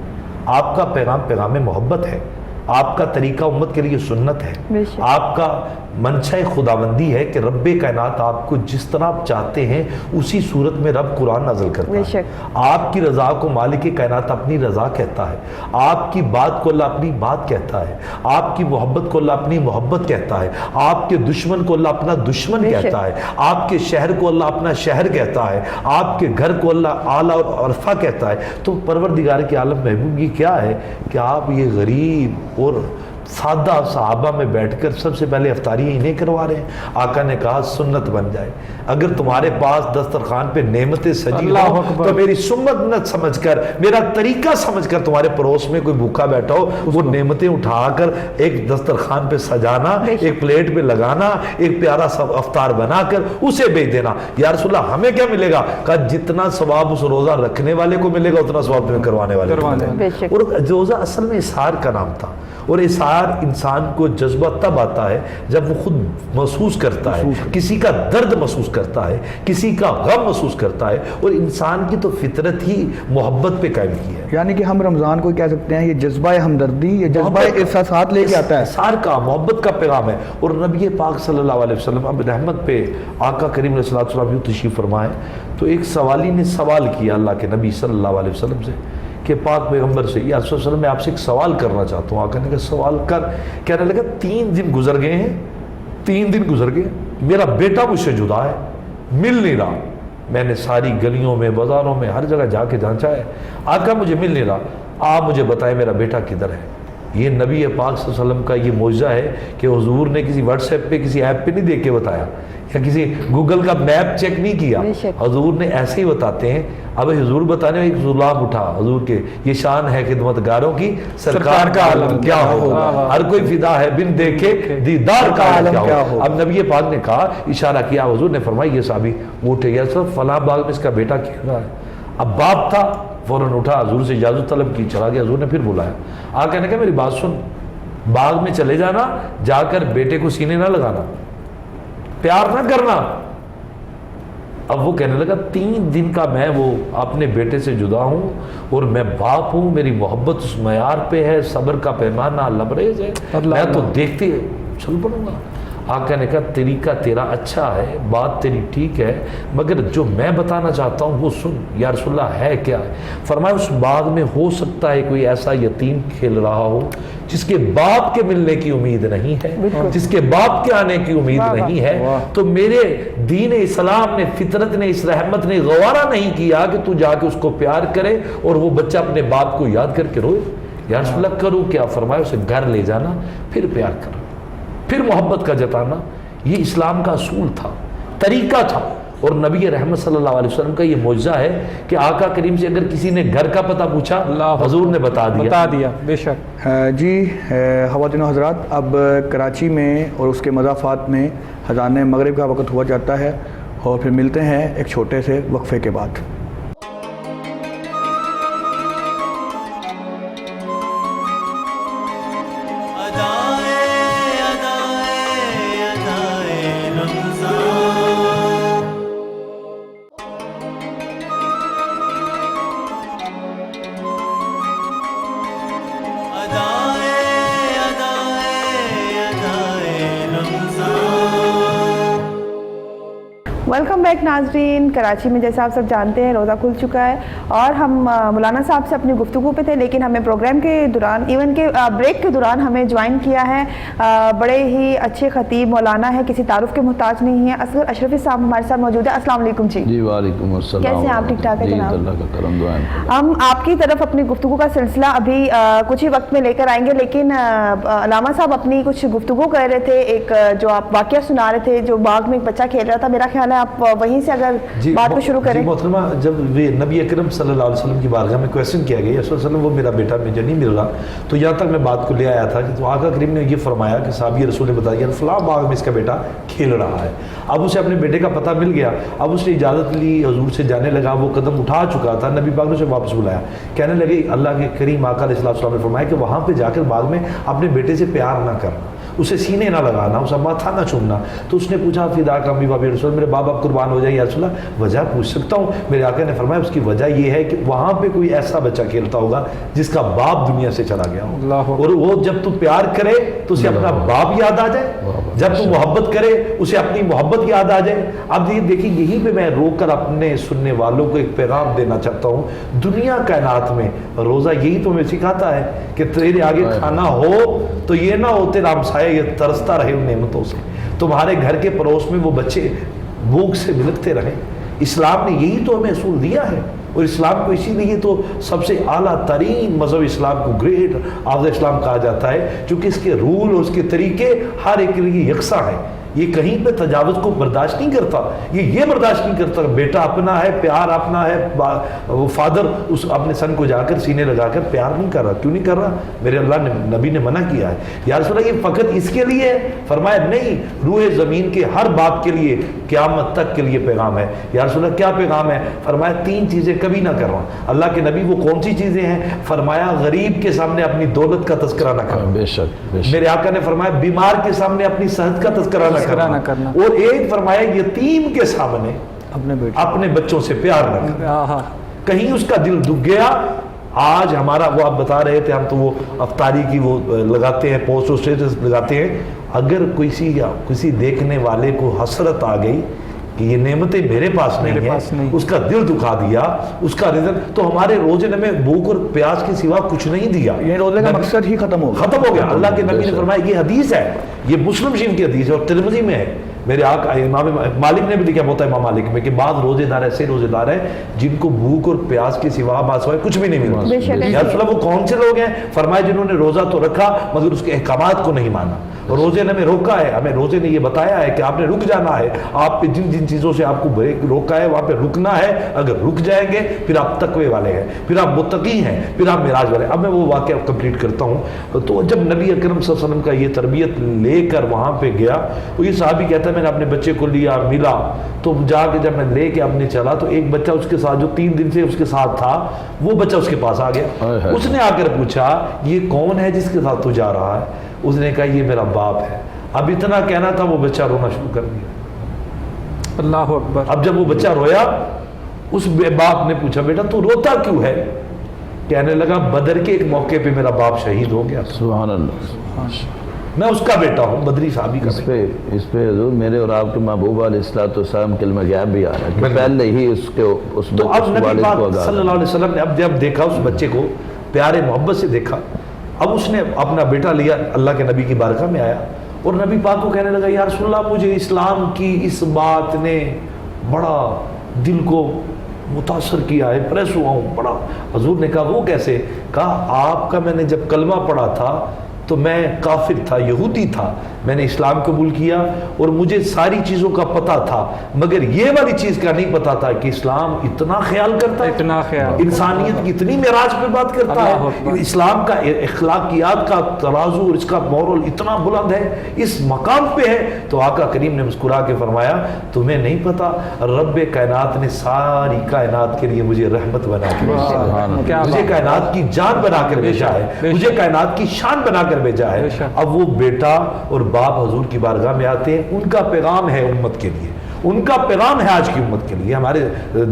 آپ کا پیغام پیغام محبت ہے, آپ کا طریقہ امت کے لیے سنت ہے, آپ کا منشا خداوندی ہے کہ رب کائنات آپ کو جس طرح آپ چاہتے ہیں اسی صورت میں رب قرآن نازل کرتا ہے. آپ کی رضا کو مالک کائنات اپنی رضا کہتا ہے, آپ کی بات کو اللہ اپنی بات کہتا ہے, آپ کی محبت کو اللہ اپنی محبت کہتا ہے, آپ کے دشمن کو اللہ اپنا دشمن کہتا ہے, آپ کے شہر کو اللہ اپنا شہر کہتا ہے, آپ کے گھر کو اللہ اعلیٰ اور عرفہ کہتا ہے. تو پروردگار کے عالم محبوب یہ کیا ہے کہ آپ یہ غریب اور سادہ صحابہ میں بیٹھ کر سب سے پہلے افطاری انہیں کروا رہے ہیں. آقا نے کہا سنت بن جائے, اگر تمہارے پاس دسترخوان پہ نعمتیں سجی ہو تو میری سنت سمجھ کر, میرا طریقہ سمجھ کر تمہارے پڑوس میں کوئی بھوکا بیٹھا ہو وہ نعمتیں اٹھا کر ایک دسترخوان پہ سجانا, ایک پلیٹ پہ لگانا, ایک پیارا سا افطار بنا کر اسے بھیج دینا. یا رسول اللہ ہمیں کیا ملے گا؟ کہا جتنا ثواب اس روزہ رکھنے والے کو ملے گا اتنا ثواب تمہیں کروانے والے کو ملے گا. اور روزہ اصل میں اسحار کا نام تھا, اور اسحار انسان کو جذبہ تب آتا ہے جب وہ خود محسوس کرتا ہے, کسی کا درد محسوس کرتا ہے, کسی کا غم محسوس کرتا ہے, اور انسان کی تو فطرت ہی محبت پہ قائم کی ہے. یعنی کہ ہم رمضان کو کہہ سکتے ہیں یہ جذبہ ہمدردی, یہ جذبہ احساسات لے کے آتا ہے, اسحار کا محبت کا پیغام ہے. اور نبی پاک صلی اللہ علیہ وسلم اب رحمت پہ آقا کریم علیہ السلام یوں تشریف فرمائے تو ایک سوالی نے سوال کیا اللہ کے نبی صلی اللہ علیہ وسلم سے کہ پاک پیغمبر سے, یا رسول اللہ میں آپ سے ایک سوال کرنا چاہتا ہوں. آقا نے کہا سوال کر. کہنے لگا 3 دن گزر گئے ہیں, 3 دن گزر گئے, میرا بیٹا مجھ سے جدا ہے, مل نہیں رہا, میں نے ساری گلیوں میں بازاروں میں ہر جگہ جا کے جانچا ہے, آقا مجھے مل نہیں رہا, آپ مجھے بتائیں میرا بیٹا کدھر ہے. یہ نبی پاک صلی اللہ علیہ وسلم کا یہ معجزہ ہے کہ حضور نے کسی واٹس ایپ پہ کسی ایپ پہ نہیں دیکھ کے بتایا, یا کسی گوگل کا میپ چیک نہیں کیا, حضور نے ایسے ہی بتاتے ہیں. اب حضور بتانے میں ایک غلام اٹھا حضور کے, یہ شان ہے خدمتگاروں کی, سرکار کا عالم کیا ہوگا, ہر کوئی فدا ہے بن دیکھے دیدار کا عالم کیا ہوگا. اب نبی پاک نے کہا, اشارہ کیا, حضور نے فرمایا یہ صحابی اٹھے, یا سر فلاں باغ میں اس کا بیٹا کھیل رہا ہے. اب باپ تھا, فوراً اٹھا حضور سے اجازت طلب کی, چلا گیا. حضور نے پھر بلایا, آقا نے کہا میری بات سن, باغ میں چلے جانا, جا کر بیٹے کو سینے نہ لگانا, پیار نہ کرنا. اب وہ کہنے لگا 3 دن کا میں وہ اپنے بیٹے سے جدا ہوں, اور میں باپ ہوں, میری محبت اس معیار پہ ہے, صبر کا پیمانہ لبریز ہے, میں تو دیکھتے چل پڑوں گا. آقا نے کہا طریقہ تیرا اچھا ہے, بات تیری ٹھیک ہے, مگر جو میں بتانا چاہتا ہوں وہ سن. یا رسول اللہ ہے کیا ہے؟ فرمایا اس باغ میں ہو سکتا ہے کوئی ایسا یتیم کھیل رہا ہو جس کے باپ کے ملنے کی امید نہیں ہے, جس کے باپ کے آنے کی امید نہیں ہے, تو میرے دین اسلام نے, فطرت نے, اس رحمت نے گوارا نہیں کیا کہ تو جا کے اس کو پیار کرے اور وہ بچہ اپنے باپ کو یاد کر کے روئے. یا رسول اللہ کروں کیا؟ فرمایا اسے گھر لے جانا, پھر پیار کرنا, پھر محبت کا جتانا. یہ اسلام کا اصول تھا, طریقہ تھا. اور نبی رحمت صلی اللہ علیہ وسلم کا یہ معجزہ ہے کہ آقا کریم سے اگر کسی نے گھر کا پتہ پوچھا حضور نے بتا دیا. بے شک. جی خواتین و حضرات, اب کراچی میں اور اس کے مضافات میں اذان مغرب کا وقت ہوا جاتا ہے, اور پھر ملتے ہیں ایک چھوٹے سے وقفے کے بعد. ویلکم بیک ناظرین. کراچی میں جیسا آپ سب جانتے ہیں روزہ کھل چکا ہے, اور ہم مولانا صاحب سے اپنی گفتگو پہ تھے, لیکن ہمیں پروگرام کے دوران, ایون کے بریک کے دوران ہمیں جوائن کیا ہے بڑے ہی اچھے خطیب مولانا ہے, کسی تعارف کے محتاج نہیں ہے, اصغر اشرفی صاحب ہمارے ساتھ موجود ہے. السلام علیکم. جی وعلیکم السلام. کیسے ہیں آپ؟ ٹھیک ٹھاک ہے جناب؟ اللہ کا کرم دعائیں. ہم آپ کی طرف اپنی گفتگو کا سلسلہ ابھی کچھ ہی وقت میں لے کر آئیں گے, لیکن علامہ صاحب اپنی کچھ گفتگو کر رہے تھے, ایک جو آپ واقعہ سنا رہے تھے, جو باغ میں ایک بچہ کھیل رہا تھا, میرا خیال ہے آپ وہیں سے اگر بات کو شروع کریں. جی محترمہ، جب نبی اکرم صلی اللہ علیہ وسلم کی بارگاہ میں کویسچن کیا گیا صلی اللہ علیہ وسلم وہ میرا بیٹا مجھے نہیں مل رہا، تو یہاں تک میں بات کو لے آیا تھا کہ تو آقا کریم نے یہ فرمایا کہ صحابی رسول نے بتایا فلاں باغ میں اس کا بیٹا کھیل رہا ہے. اب اسے اپنے بیٹے کا پتہ مل گیا، اب اس نے اجازت لی، حضور سے جانے لگا، وہ قدم اٹھا چکا تھا، نبی پاک نے اسے واپس بلایا، کہنے لگے اللہ کے کریم آقا علیہ السلام نے فرمایا کہ وہاں پہ جا کر باغ میں اپنے بیٹے سے پیار نہ کرنا، اسے سینے نہ لگانا، اسے ماتھا نہ چومنا. تو اس نے پوچھا فدا کا امی بابی رسول، میرے باپ اب قربان ہو جائے یا رسول اللہ، وجہ پوچھ سکتا ہوں؟ میرے آقا نے فرمایا اس کی وجہ یہ ہے کہ وہاں پہ کوئی ایسا بچہ کھیلتا ہوگا جس کا باپ دنیا سے چلا گیا ہو، اور وہ جب تو پیار کرے تو اسے اپنا باپ یاد آ جائے، جب تو محبت کرے اسے اپنی محبت یاد آ جائے. اب دیکھیں یہیں پہ میں روک کر اپنے سننے والوں کو ایک پیغام دینا چاہتا ہوں. دنیا کائنات میں روزہ یہی تو ہمیں سکھاتا ہے کہ تیرے آگے کھانا ہو تو یہ نہ ہو تیرا ہمسایہ یہ ترستا رہے ان نعمتوں سے، تمہارے گھر کے پڑوس میں وہ بچے بھوک سے بلکتے رہیں. اسلام نے یہی تو ہمیں اصول دیا ہے، اور اسلام کو اسی لیے تو سب سے اعلیٰ ترین مذہب اسلام کو گریٹ آف دا اسلام کہا جاتا ہے، چونکہ اس کے رول اور اس کے طریقے ہر ایک کے لیے یکساں ہیں. یہ کہیں پہ تجاوز کو برداشت نہیں کرتا، یہ برداشت نہیں کرتا کہ بیٹا اپنا ہے، پیار اپنا ہے، وہ فادر اس اپنے سن کو جا کر سینے لگا کر پیار نہیں کر رہا. کیوں نہیں کر رہا؟ میرے اللہ نے نبی نے منع کیا ہے. یا رسول اللہ یہ فقط اس کے لیے ہے؟ فرمایا نہیں، روح زمین کے ہر باپ کے لیے قیامت تک کے لیے پیغام ہے. یا رسول اللہ کیا پیغام ہے؟ فرمایا 3 چیزیں کبھی نہ کرنا. اللہ کے نبی وہ کون سی چیزیں ہیں؟ فرمایا غریب کے سامنے اپنی دولت کا تذکرہ نہ کرنا. بے شک میرے آقا نے فرمایا بیمار کے سامنے اپنی صحت کا تذکرہ نہ کرنا. اور ایک فرمایا یتیم کے سامنے اپنے بچوں سے پیار نہ کرنا. کہیں اس کا دل دکھ گیا. آج ہمارا وہ آپ بتا رہے تھے، ہم تو وہ افطاری کی وہ لگاتے ہیں، پوسٹ اور اسٹیٹس لگاتے ہیں. اگر کسی دیکھنے والے کو حسرت آ گئی کہ یہ نعمتیں میرے پاس نہیں ہیں، اس کا دل دکھا دیا، اس کا رزق، تو ہمارے روزے نے ہمیں بھوک اور پیاس کے سوا کچھ نہیں دیا. یہ روزے کا مقصد ہی ختم ہو گیا. اللہ کے نبی نے فرمایا، یہ حدیث ہے، یہ مسلم شریف کی حدیث ہے اور ترمذی میں ہے. میرے آقا امام مالک نے بھی لکھا ہوتا ہے امام مالک میں کہ بعض روزے دار ایسے روزے دار ہیں جن کو بھوک اور پیاس کے سوا سوائے کچھ بھی نہیں ملا. یا رسول اللہ وہ کون سے لوگ ہیں؟ فرمایا جنہوں نے روزہ تو رکھا مگر اس کے احکامات کو نہیں مانا. روزے نے ہمیں روکا ہے، ہمیں روزے نے یہ بتایا ہے کہ آپ نے رک جانا ہے. آپ پہ جن جن چیزوں سے آپ کو روکا ہے وہاں پہ رکنا ہے. اگر رک جائیں گے پھر آپ تقوی والے ہیں، پھر آپ متقی ہیں، پھر آپ معراج والے. اب میں وہ واقعہ کمپلیٹ کرتا ہوں. تو جب نبی اکرم صلی اللہ علیہ وسلم کا یہ تربیت لے کر وہاں پہ گیا، وہ یہ صحابی کہتا ہے میں نے اپنے بچے کو لیا، ملا، تو جا کے جب میں لے کے اپنے چلا تو ایک بچہ اس کے ساتھ جو 3 دن سے اس کے ساتھ تھا وہ بچہ اس کے پاس آ گیا. اس نے آ کر پوچھا یہ کون ہے جس کے ساتھ تو جا رہا ہے؟ اس نے کہا یہ میرا باپ ہے. اب اتنا کہنا تھا وہ بچہ رونا شروع کر دیا. اللہ اکبر. اب جب وہ بچہ رویا اس باپ نے پوچھا بیٹا تو روتا کیوں ہے؟ کہنے لگا بدر کے ایک موقع پہ میرا باپ شہید ہو گیا. سبحان اللہ. میں اس کا بیٹا ہوں، بدری صحابی کا. اس پہ حضور میرے اور آپ کے محبوب علیہ السلام کلمہ غیب بھی آ رہا ہے کہ پہلے ہی اس تو اب نبی پاک صلی اللہ علیہ وسلم نے اب جب دیکھا اس بچے کو پیارے محبت سے دیکھا، اب اس نے اپنا بیٹا لیا، اللہ کے نبی کی بارگاہ میں آیا اور نبی پاک کو کہنے لگا یا رسول اللہ مجھے اسلام کی اس بات نے بڑا دل کو متاثر کیا ہے، پریس ہوا ہوں بڑا. حضور نے کہا وہ کیسے؟ کہا آپ کا میں نے جب کلمہ پڑھا تھا تو میں کافر تھا، یہودی تھا، میں نے اسلام قبول کیا اور مجھے ساری چیزوں کا پتہ تھا مگر یہ والی چیز کا نہیں پتہ تھا کہ اسلام اتنا خیال کرتا ہے، اتنا خیال، انسانیت کی اتنی معراج پہ بات کرتا ہے، اسلام کا اخلاقیات کا ترازو اور اس کا مورل اتنا بلند ہے، اس مقام پہ ہے. تو آقا کریم نے مسکرا کے فرمایا تمہیں نہیں پتا رب کائنات نے ساری کائنات کے لیے مجھے رحمت بنا کے بھیجا ہے، مجھے کائنات کی جان بنا کر بھیجا ہے، مجھے کائنات کی شان بنا کر بھیجا ہے. اب وہ بیٹا اور باپ حضور کی بارگاہ میں آتے ہیں، ان کا پیغام ہے امت کے لیے، ان کا پیغام ہے آج کی امت کے لیے، ہمارے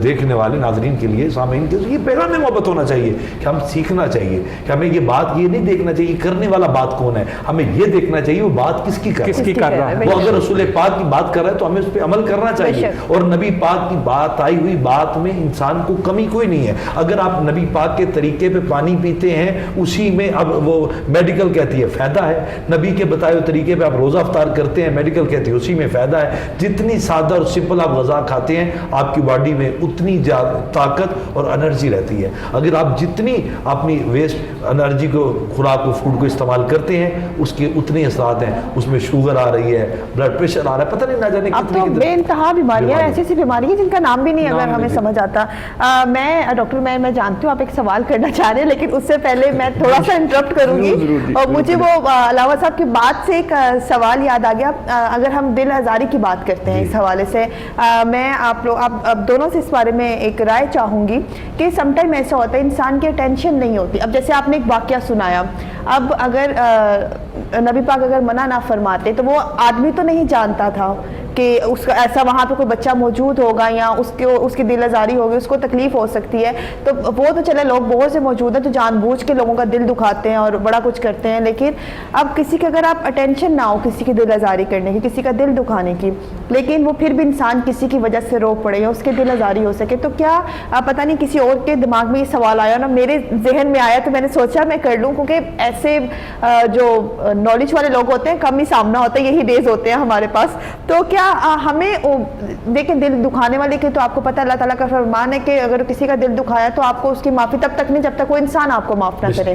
دیکھنے والے ناظرین کے لیے، سامعین کے لیے یہ پیغام محبت ہونا چاہیے کہ ہم سیکھنا چاہیے کہ ہمیں یہ بات یہ نہیں دیکھنا چاہیے کرنے والا بات کون ہے، ہمیں یہ دیکھنا چاہیے وہ بات کس کی کر رہا ہے. وہ اگر رسول پاک کی بات کر رہا ہے تو ہمیں اس پہ عمل کرنا چاہیے. اور نبی پاک کی بات آئی ہوئی بات میں انسان کو کمی کوئی نہیں ہے. اگر آپ نبی پاک کے طریقے پہ پانی پیتے ہیں اسی میں اب وہ میڈیکل کہتی ہے فائدہ ہے، نبی کے بتائے ہوئے طریقے پہ آپ روزہ افطار کرتے ہیں میڈیکل کہتی ہے اسی میں فائدہ ہے. جتنی سادہ اور اور سمپل آپ غذا کھاتے ہیں آپ کی باڈی میں اتنی زیادہ طاقت اور انرجی رہتی ہے. اگر آپ جتنی اپنی ویسٹ انرجی کو خوراک کو فوڈ کو استعمال کرتے ہیں اس کے اتنے اثرات ہیں. اس میں شوگر آ رہی ہے, بلڈ پریشر آ رہا ہے, پتہ نہیں نہ جانے اب تو بے انتہا بیماریاں, ایسی ایسی بیماری ہیں جن کا نام بھی نہیں اگر ہمیں سمجھ آتا. میں ڈاکٹر میں جانتی ہوں آپ ایک سوال کرنا چاہ رہے ہیں, لیکن اس سے پہلے میں تھوڑا سا انٹرپٹ کروں گی. اور مجھے وہ علاوہ صاحب کی بات سے ایک سوال یاد آ گیا. اگر ہم دل آزاری کی بات کرتے ہیں اس حوالے سے, میں آپ دونوں سے اس بارے میں ایک رائے چاہوں گی کہ سم ٹائم ایسا ہوتا ہے انسان کی ٹینشن نہیں ہوتی. اب جیسے آپ نے ایک واقعہ سنایا, اب اگر نبی پاک اگر منع نہ فرماتے تو وہ آدمی تو نہیں جانتا تھا کہ اس کا ایسا وہاں پہ کوئی بچہ موجود ہوگا یا اس کی دل آزاری ہوگی, اس کو تکلیف ہو سکتی ہے. تو وہ تو چلے لوگ بہت سے موجود ہیں جو جان بوجھ کے لوگوں کا دل دکھاتے ہیں اور بڑا کچھ کرتے ہیں, لیکن اب کسی کے اگر آپ اٹینشن نہ ہو کسی کی دل آزاری کرنے کی, کسی کا دل دکھانے کی, لیکن وہ پھر بھی انسان کسی کی وجہ سے رو پڑے یا اس کے دل آزاری ہو سکے, تو کیا پتہ نہیں کسی اور کے دماغ میں یہ سوال آیا نا, میرے ذہن میں آیا تو میں نے سوچا میں کر لوں, کیونکہ ایسے جو نالج والے لوگ ہوتے ہیں کم ہی سامنا ہوتا ہے, یہی ڈیز ہوتے ہیں ہمارے پاس. تو کیا ہمیں دیکھیں دل دکھانے والے کے تو آپ کو پتہ اللہ تعالیٰ کا فرمان ہے کہ اگر کسی کا دل دکھایا تو آپ کو اس کی معافی تب تک نہیں جب تک وہ انسان آپ کو معاف نہ کرے.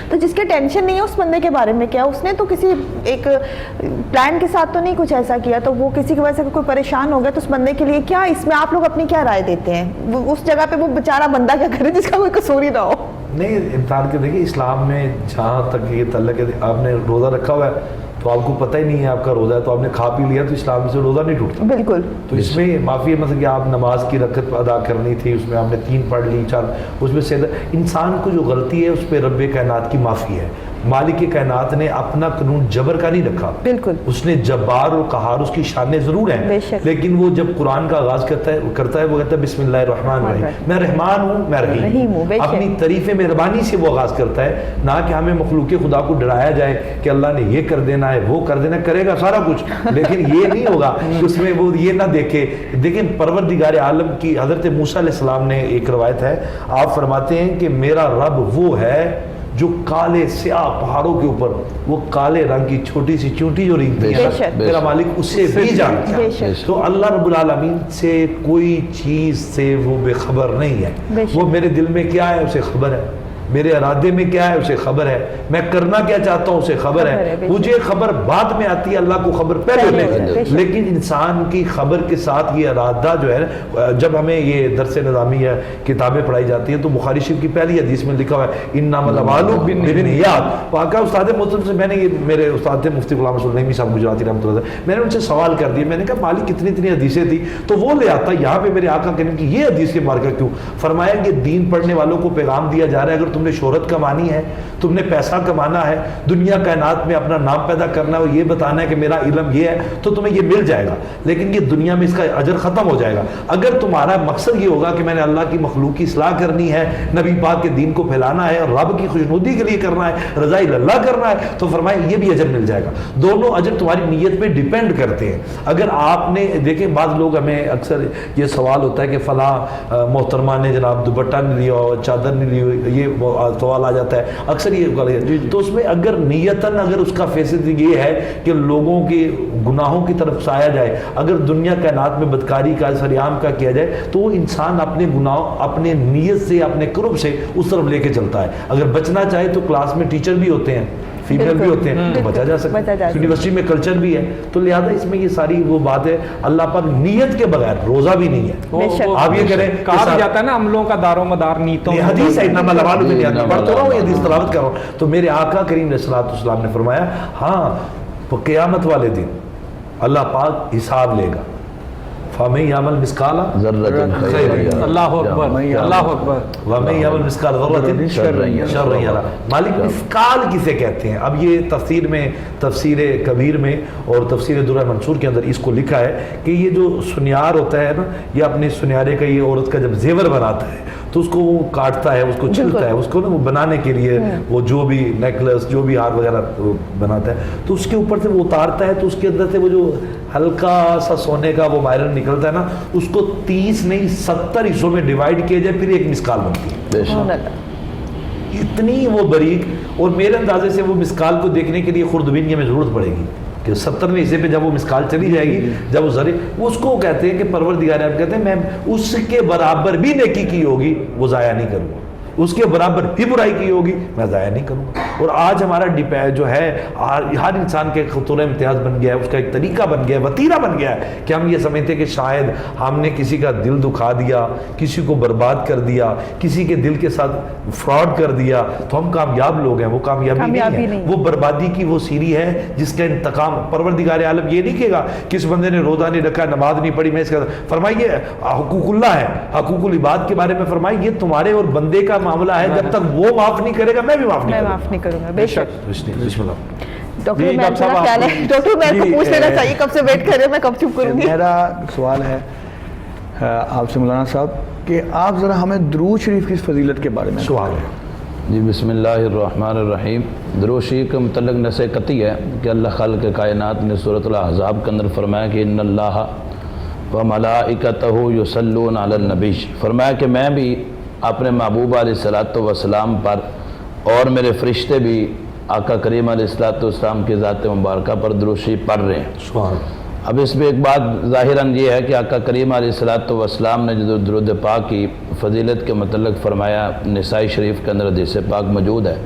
تو جس کے ٹینشن نہیں ہے اس بندے کے بارے میں کیا, اس نے تو کسی ایک پلان کے ساتھ تو نہیں کچھ ایسا کیا, تو وہ کسی کی وجہ سے کوئی پریشان ہو گیا, تو اس بندے کے لیے کیا اس میں آپ لوگ اپنی کیا رائے دیتے ہیں؟ اس جگہ پہ وہ بیچارہ بندہ کیا کرے جس کا کوئی قصور ہی نہ ہو؟ نہیں, امتحان کے دیکھیے اسلام میں جہاں تک یہ تعلق ہے, آپ نے روزہ رکھا ہوا ہے تو آپ کو پتہ ہی نہیں ہے آپ کا روزہ ہے, تو آپ نے کھا پی لیا تو اسلام سے روزہ نہیں ٹوٹتا. بالکل. تو اس میں معافی ہے, مطلب کہ آپ نماز کی رکعت ادا کرنی تھی, اس میں آپ نے 3 پڑھ لی 4, اس میں سے انسان کو جو غلطی ہے اس پہ رب کائنات کی معافی ہے. مالک کائنات نے اپنا قانون جبر کا نہیں رکھا, بالکل, اس نے جبار اور قہار اس کی شانیں ضرور ہیں, لیکن وہ جب قرآن کا آغاز کرتا ہے وہ کہتا ہے بسم اللہ الرحمن الرحیم, میں رحمان ہوں میں رحیم ہوں. اپنی تعریف مہربانی سے وہ آغاز کرتا ہے, نہ کہ ہمیں مخلوق خدا کو ڈرایا جائے کہ اللہ نے یہ کر دینا ہے وہ کر دینا, کرے گا سارا کچھ, لیکن یہ نہیں ہوگا اس میں وہ یہ نہ دیکھے. دیکھیں پروردگار عالم کی حضرت موسیٰ علیہ السلام نے ایک روایت ہے, آپ فرماتے ہیں کہ میرا رب وہ ہے جو کالے سیاہ پہاڑوں کے اوپر وہ کالے رنگ کی چھوٹی سی چونٹی جو رینگتی ہے, میرا مالک اسے بھی جانتا ہے. تو اللہ رب العالمین سے کوئی چیز سے وہ بے خبر نہیں ہے. وہ میرے دل میں کیا ہے اسے خبر ہے, میرے ارادے میں کیا ہے اسے خبر ہے, میں کرنا کیا چاہتا ہوں اسے خبر ہے. مجھے خبر بعد میں آتی ہے, اللہ کو خبر پہلے ہوتی ہے. لیکن انسان کی خبر کے ساتھ یہ ارادہ جو ہے, جب ہمیں یہ درس نظامی یا کتابیں پڑھائی جاتی ہیں تو بخاری شریف کی پہلی حدیث میں لکھا ہوا ہے انما الاعمال بالنیات. واقعہ استاد محترم سے میں نے یہ میرے استاد تھے مفتی غلام رسول نعیمی صاحب گجراتی رحمۃ اللہ علیہ, میں نے ان سے سوال کر دیا, میں نے کہا مالک کتنی حدیثیں تھی, تو وہ لے آتا یہاں پہ میرے آقا کریم کی یہ حدیث کے مارکر کیوں. فرمایا کہ دین پڑھنے والوں کو پیغام دیا جا رہا ہے, اگر تم نے شہرت کمانی ہے, تم نے پیسہ کمانا ہے, دنیا کائنات میں اپنا نام پیدا کرنا ہے, اور یہ بتانا ہے کہ میرا علم یہ ہے, تو تمہیں یہ مل جائے گا, لیکن یہ دنیا میں اس کا اجر ختم ہو جائے گا. اگر تمہارا مقصد یہ ہوگا کہ میں نے اللہ کی مخلوق کی اصلاح کرنی ہے, نبی پاک کے دین کو پھیلانا ہے, اور رب کی خوشنودی کے لیے کرنا ہے, رضا اللہ کرنا ہے, تو فرمایا یہ بھی اجر مل جائے گا. دونوں اجر تمہاری نیت پہ ڈیپینڈ کرتے ہیں. اگر آپ نے دیکھیں بعض لوگ ہمیں اکثر یہ سوال ہوتا ہے کہ فلاں محترمہ نے جناب دوپٹہ نہیں لیا ہو, چادر نہیں لی ہو, یہ سوال آ جاتا ہے اکثر یہ. تو اس میں اگر نیتاً اگر اس کا فیصد یہ ہے کہ لوگوں کے گناہوں کی طرف سایا جائے, اگر دنیا کائنات میں بدکاری کا سریعام کا کیا جائے, تو وہ انسان اپنے گناہ اپنے نیت سے اپنے قرب سے اس طرف لے کے چلتا ہے. اگر بچنا چاہے تو کلاس میں ٹیچر بھی ہوتے ہیں, فیمیل بھی ہوتے ہیں, تو بچا جا سکتا ہے. یونیورسٹی میں کلچر بھی ہے, تو لہذا اس میں یہ ساری وہ بات ہے, اللہ پاک نیت کے بغیر روزہ بھی نہیں ہے. آپ یہ کریں, کہا جاتا ہے نا عملوں کا دار و مدار نیتوں, حدیث ہے انما الاعمال بالنیات, پڑھتا رہا ہوں یہ حدیث تلاوت کر رہا ہوں. تو میرے آقا کریم علیہ الصلوۃ والسلام نے فرمایا ہاں قیامت والے دن اللہ پاک حساب لے گا, فَمَن يَعْمَلْ مِثْقَالَ ذَرَّةٍ خَيْرًا يَرَهُ, اللہ اکبر اللہ اکبر, وَمَن يَعْمَلْ مِثْقَالَ ذَرَّةٍ شَرًّا يَرَهُ. مالک مثقال کسے کہتے ہیں؟ اب یہ تفسیر میں, تفسیر کبیر میں اور تفسیر درہ منصور کے اندر اس کو لکھا ہے کہ یہ جو سنیار ہوتا ہے نا, یہ اپنے سنیارے کا یہ عورت کا جب زیور بناتا ہے تو اس کو وہ کاٹتا ہے, اس کو چھلتا ہے, اس کو نا وہ بنانے کے لیے وہ جو بھی نیکلس جو بھی ہار وغیرہ بناتا ہے, تو اس کے اوپر سے وہ اتارتا ہے, تو اس کے اندر سے وہ جو ہلکا سا سونے کا وہ مائرن نکلتا ہے نا, اس کو 30 نہیں 70 حصوں میں ڈیوائڈ کیا جائے, پھر ایک مسکال بنتی ہے. اتنی وہ باریک, اور میرے اندازے سے وہ مسکال کو دیکھنے کے لیے خوردبینی میں ضرورت پڑے گی کہ 70ویں حصے پہ جب وہ مسکال چلی جائے گی، جب وہ ذرے، اس کو کہتے ہیں کہ پروردگار عالم کہتے ہیں میں اس کے برابر بھی نیکی کی ہوگی وہ ضائع نہیں کروں گا، اس کے برابر بھی برائی کی ہوگی میں ضائع نہیں کروں گا۔ اور آج ہمارا جو ہے ہر انسان کے خطورہ امتیاز بن گیا ہے، اس کا ایک طریقہ بن گیا ہے، وتیرہ بن گیا ہے کہ ہم یہ سمجھتے ہیں کہ شاید ہم نے کسی کا دل دکھا دیا، کسی کو برباد کر دیا، کسی کے دل کے ساتھ فراڈ کر دیا تو ہم کامیاب لوگ ہیں۔ وہ کامیابی نہیں ہے، وہ بربادی کی وہ سیڑھی ہے جس کا انتقام پروردگار عالم یہ نہیں کہے گا کہ اس بندے نے روزہ نہیں رکھا، نماز نہیں پڑھی، میں اس کا فرمائیے حقوق اللہ ہے، حقوق العباد کے بارے میں فرمائیے یہ تمہارے اور بندے کا معاملہ ہے، جب تک وہ معاف نہیں کرے گا میں بھی معاف نہیں کروں گا۔ بے شک۔ بسم اللہ۔ ڈاکٹر میں خیال ہے ڈاکٹر میں کو پوچھ لینا چاہیے کب سے ویٹ کر رہے ہیں، میں کب چپ کروں گی۔ میرا سوال ہے آپ سے مولانا صاحب کہ آپ ذرا ہمیں درود شریف کی فضیلت کے بارے میں سوال ہے جی۔ بسم اللہ الرحمن الرحیم۔ درود شریف کے متعلق نص قطعی ہے کہ اللہ خالق کائنات نے سورۃ الاحزاب کے اندر فرمایا کہ ان اللہ وملائکتہ یصلون علی النبی، فرمایا کہ میں بھی اپنے محبوب علیہ الصلوۃ والسلام پر اور میرے فرشتے بھی آقا کریم علیہ الصلوۃ والسلام کی ذات مبارکہ پر درود شریف پڑھ رہے ہیں۔ سبحان۔ اب اس میں ایک بات ظاہراً یہ ہے کہ آقا کریم علیہ الصلوۃ والسلام نے جو درود پاک کی فضیلت کے متعلق فرمایا، نسائی شریف کے اندر حدیث پاک موجود ہے،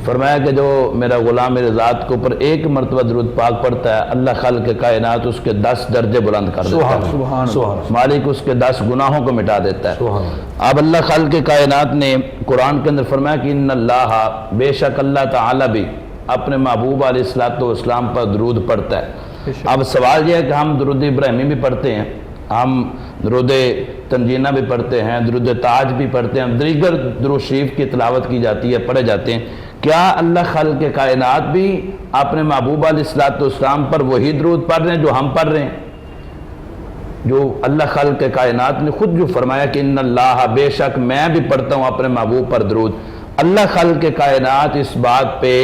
فرمایا کہ جو میرا غلام میرے ذات کے اوپر ایک مرتبہ درود پاک پڑھتا ہے اللہ خالق کائنات اس کے 10 درجے بلند کر دیتا ہے، سبحان اللہ، مالک اس کے 10 گناہوں کو مٹا دیتا ہے۔ سبحان اللہ۔ اب اللہ خالق کائنات نے قرآن کے اندر فرمایا کہ ان اللہ، بے شک اللہ تعالی بھی اپنے محبوب علیہ الصلوۃ والسلام پر درود پڑھتا ہے۔ اب سوال یہ ہے کہ ہم درود ابراہیمی بھی پڑھتے ہیں، ہم درود تنجینہ بھی پڑھتے ہیں، درود تاج بھی پڑھتے ہیں، دیگر درود شریف کی تلاوت کی جاتی ہے، پڑھے جاتے ہیں، کیا اللہ خالق کائنات بھی اپنے محبوب علیہ الصلوۃ والسلام پر وہی درود پڑھ رہے ہیں جو ہم پڑھ رہے ہیں؟ جو اللہ خالق کائنات نے خود جو فرمایا کہ ان اللہ، بے شک میں بھی پڑھتا ہوں اپنے محبوب پر درود، اللہ خالق کائنات اس بات پہ،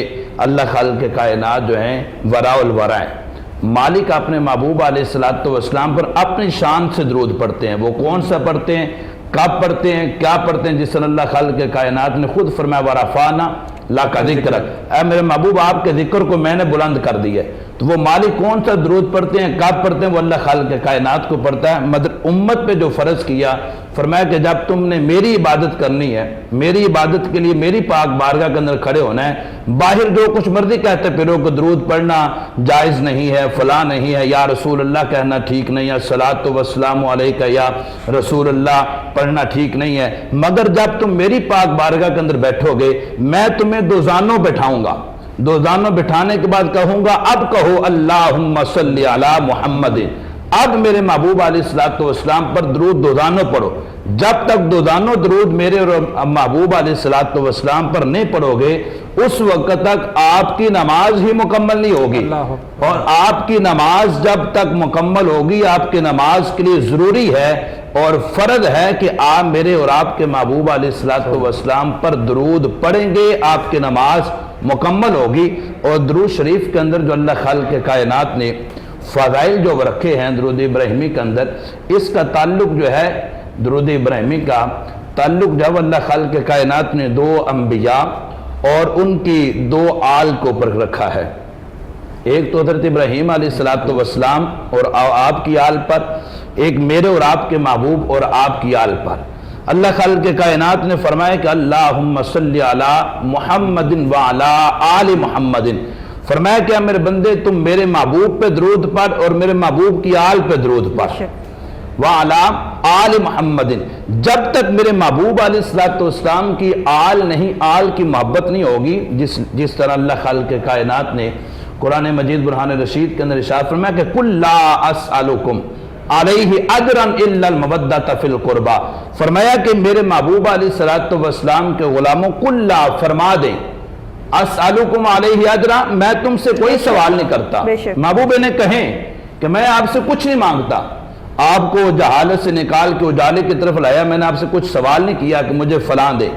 اللہ خالق کائنات جو ہیں وراء الورا ہیں، مالک اپنے محبوب علیہ الصلوۃ والسلام پر اپنی شان سے درود پڑھتے ہیں۔ وہ کون سا پڑھتے ہیں، کب پڑھتے ہیں، کیا پڑھتے ہیں؟ جس طرح اللہ خالق کائنات نے خود فرمایا وَرَفَعْنَا لَكَ ذِكْرَكَ، اے میرے محبوب آپ کے ذکر کو میں نے بلند کر دیا ہے۔ تو وہ مالک کون سا درود پڑھتے ہیں، کب پڑھتے ہیں؟ وہ اللہ خالق کائنات کو پڑھتا ہے۔ مگر امت پہ جو فرض کیا، فرمایا کہ جب تم نے میری عبادت کرنی ہے، میری عبادت کے لیے میری پاک بارگاہ کے اندر کھڑے ہونا ہے، باہر جو کچھ مرضی کہتے پھرو کہ درود پڑھنا جائز نہیں ہے، فلاں نہیں ہے، یا رسول اللہ کہنا ٹھیک نہیں ہے، الصلاۃ والسلام علیکہ یا رسول اللہ پڑھنا ٹھیک نہیں ہے، مگر جب تم میری پاک بارگاہ کے اندر بیٹھو گے میں تمہیں دوزانوں بٹھاؤں گا، دوزانوں بٹھانے کے بعد کہوں گا اب کہو اللہم صلی علی محمد، اب میرے محبوب علیہ الصلوۃ والسلام پر درود دوزانوں پڑھو۔ جب تک دوزانوں درود میرے اور محبوب علیہ الصلوۃ والسلام پر نہیں پڑھو گے اس وقت تک آپ کی نماز ہی مکمل نہیں ہوگی، اور آپ کی نماز جب تک مکمل ہوگی آپ کی نماز کے لیے ضروری ہے اور فرض ہے کہ آپ میرے اور آپ کے محبوب علیہ الصلوۃ والسلام پر درود پڑھیں گے، آپ کی نماز مکمل ہوگی۔ اور درود شریف کے اندر جو اللہ خالق کائنات نے فضائل جو رکھے ہیں درود ابراہیمی کے اندر، اس کا تعلق جو ہے درود ابراہیمی کا تعلق جو اللہ خالق کائنات نے 2 انبیاء اور ان کی 2 آل کو اوپر رکھا ہے، ایک تو حضرت ابراہیم علیہ الصلوۃ والسلام اور آپ کی آل پر، ایک میرے اور آپ کے محبوب اور آپ کی آل پر۔ اللہ خالق کائنات نے فرمایا کہ اللہم صلی علی محمد وعلی آل محمد، فرمایا کہ میرے بندے تم میرے محبوب پہ درود پڑھ اور میرے محبوب کی آل پہ درود پڑھ، وعلی آل محمد، جب تک میرے محبوب علیہ الصلوۃ والسلام کی آل نہیں، آل کی محبت نہیں ہوگی، جس طرح اللہ خالق کائنات نے قرآن مجید برہان رشید کے اندر ارشاد فرمایا کہ قل لا اسألکم علیہ اجرا الا المودۃ فی القربى، فرمایا کہ میرے محبوب علیہ الصلوۃ والسلام کے غلاموں قل لا، فرما دیں اسألکم علیہ اجرا، میں تم سے کوئی سوال نہیں کرتا، محبوب نے کہیں کہ میں آپ سے کچھ نہیں مانگتا، آپ کو جہالت سے نکال کے اجالے کی طرف لایا، میں نے آپ سے کچھ سوال نہیں کیا کہ مجھے فلاں دے،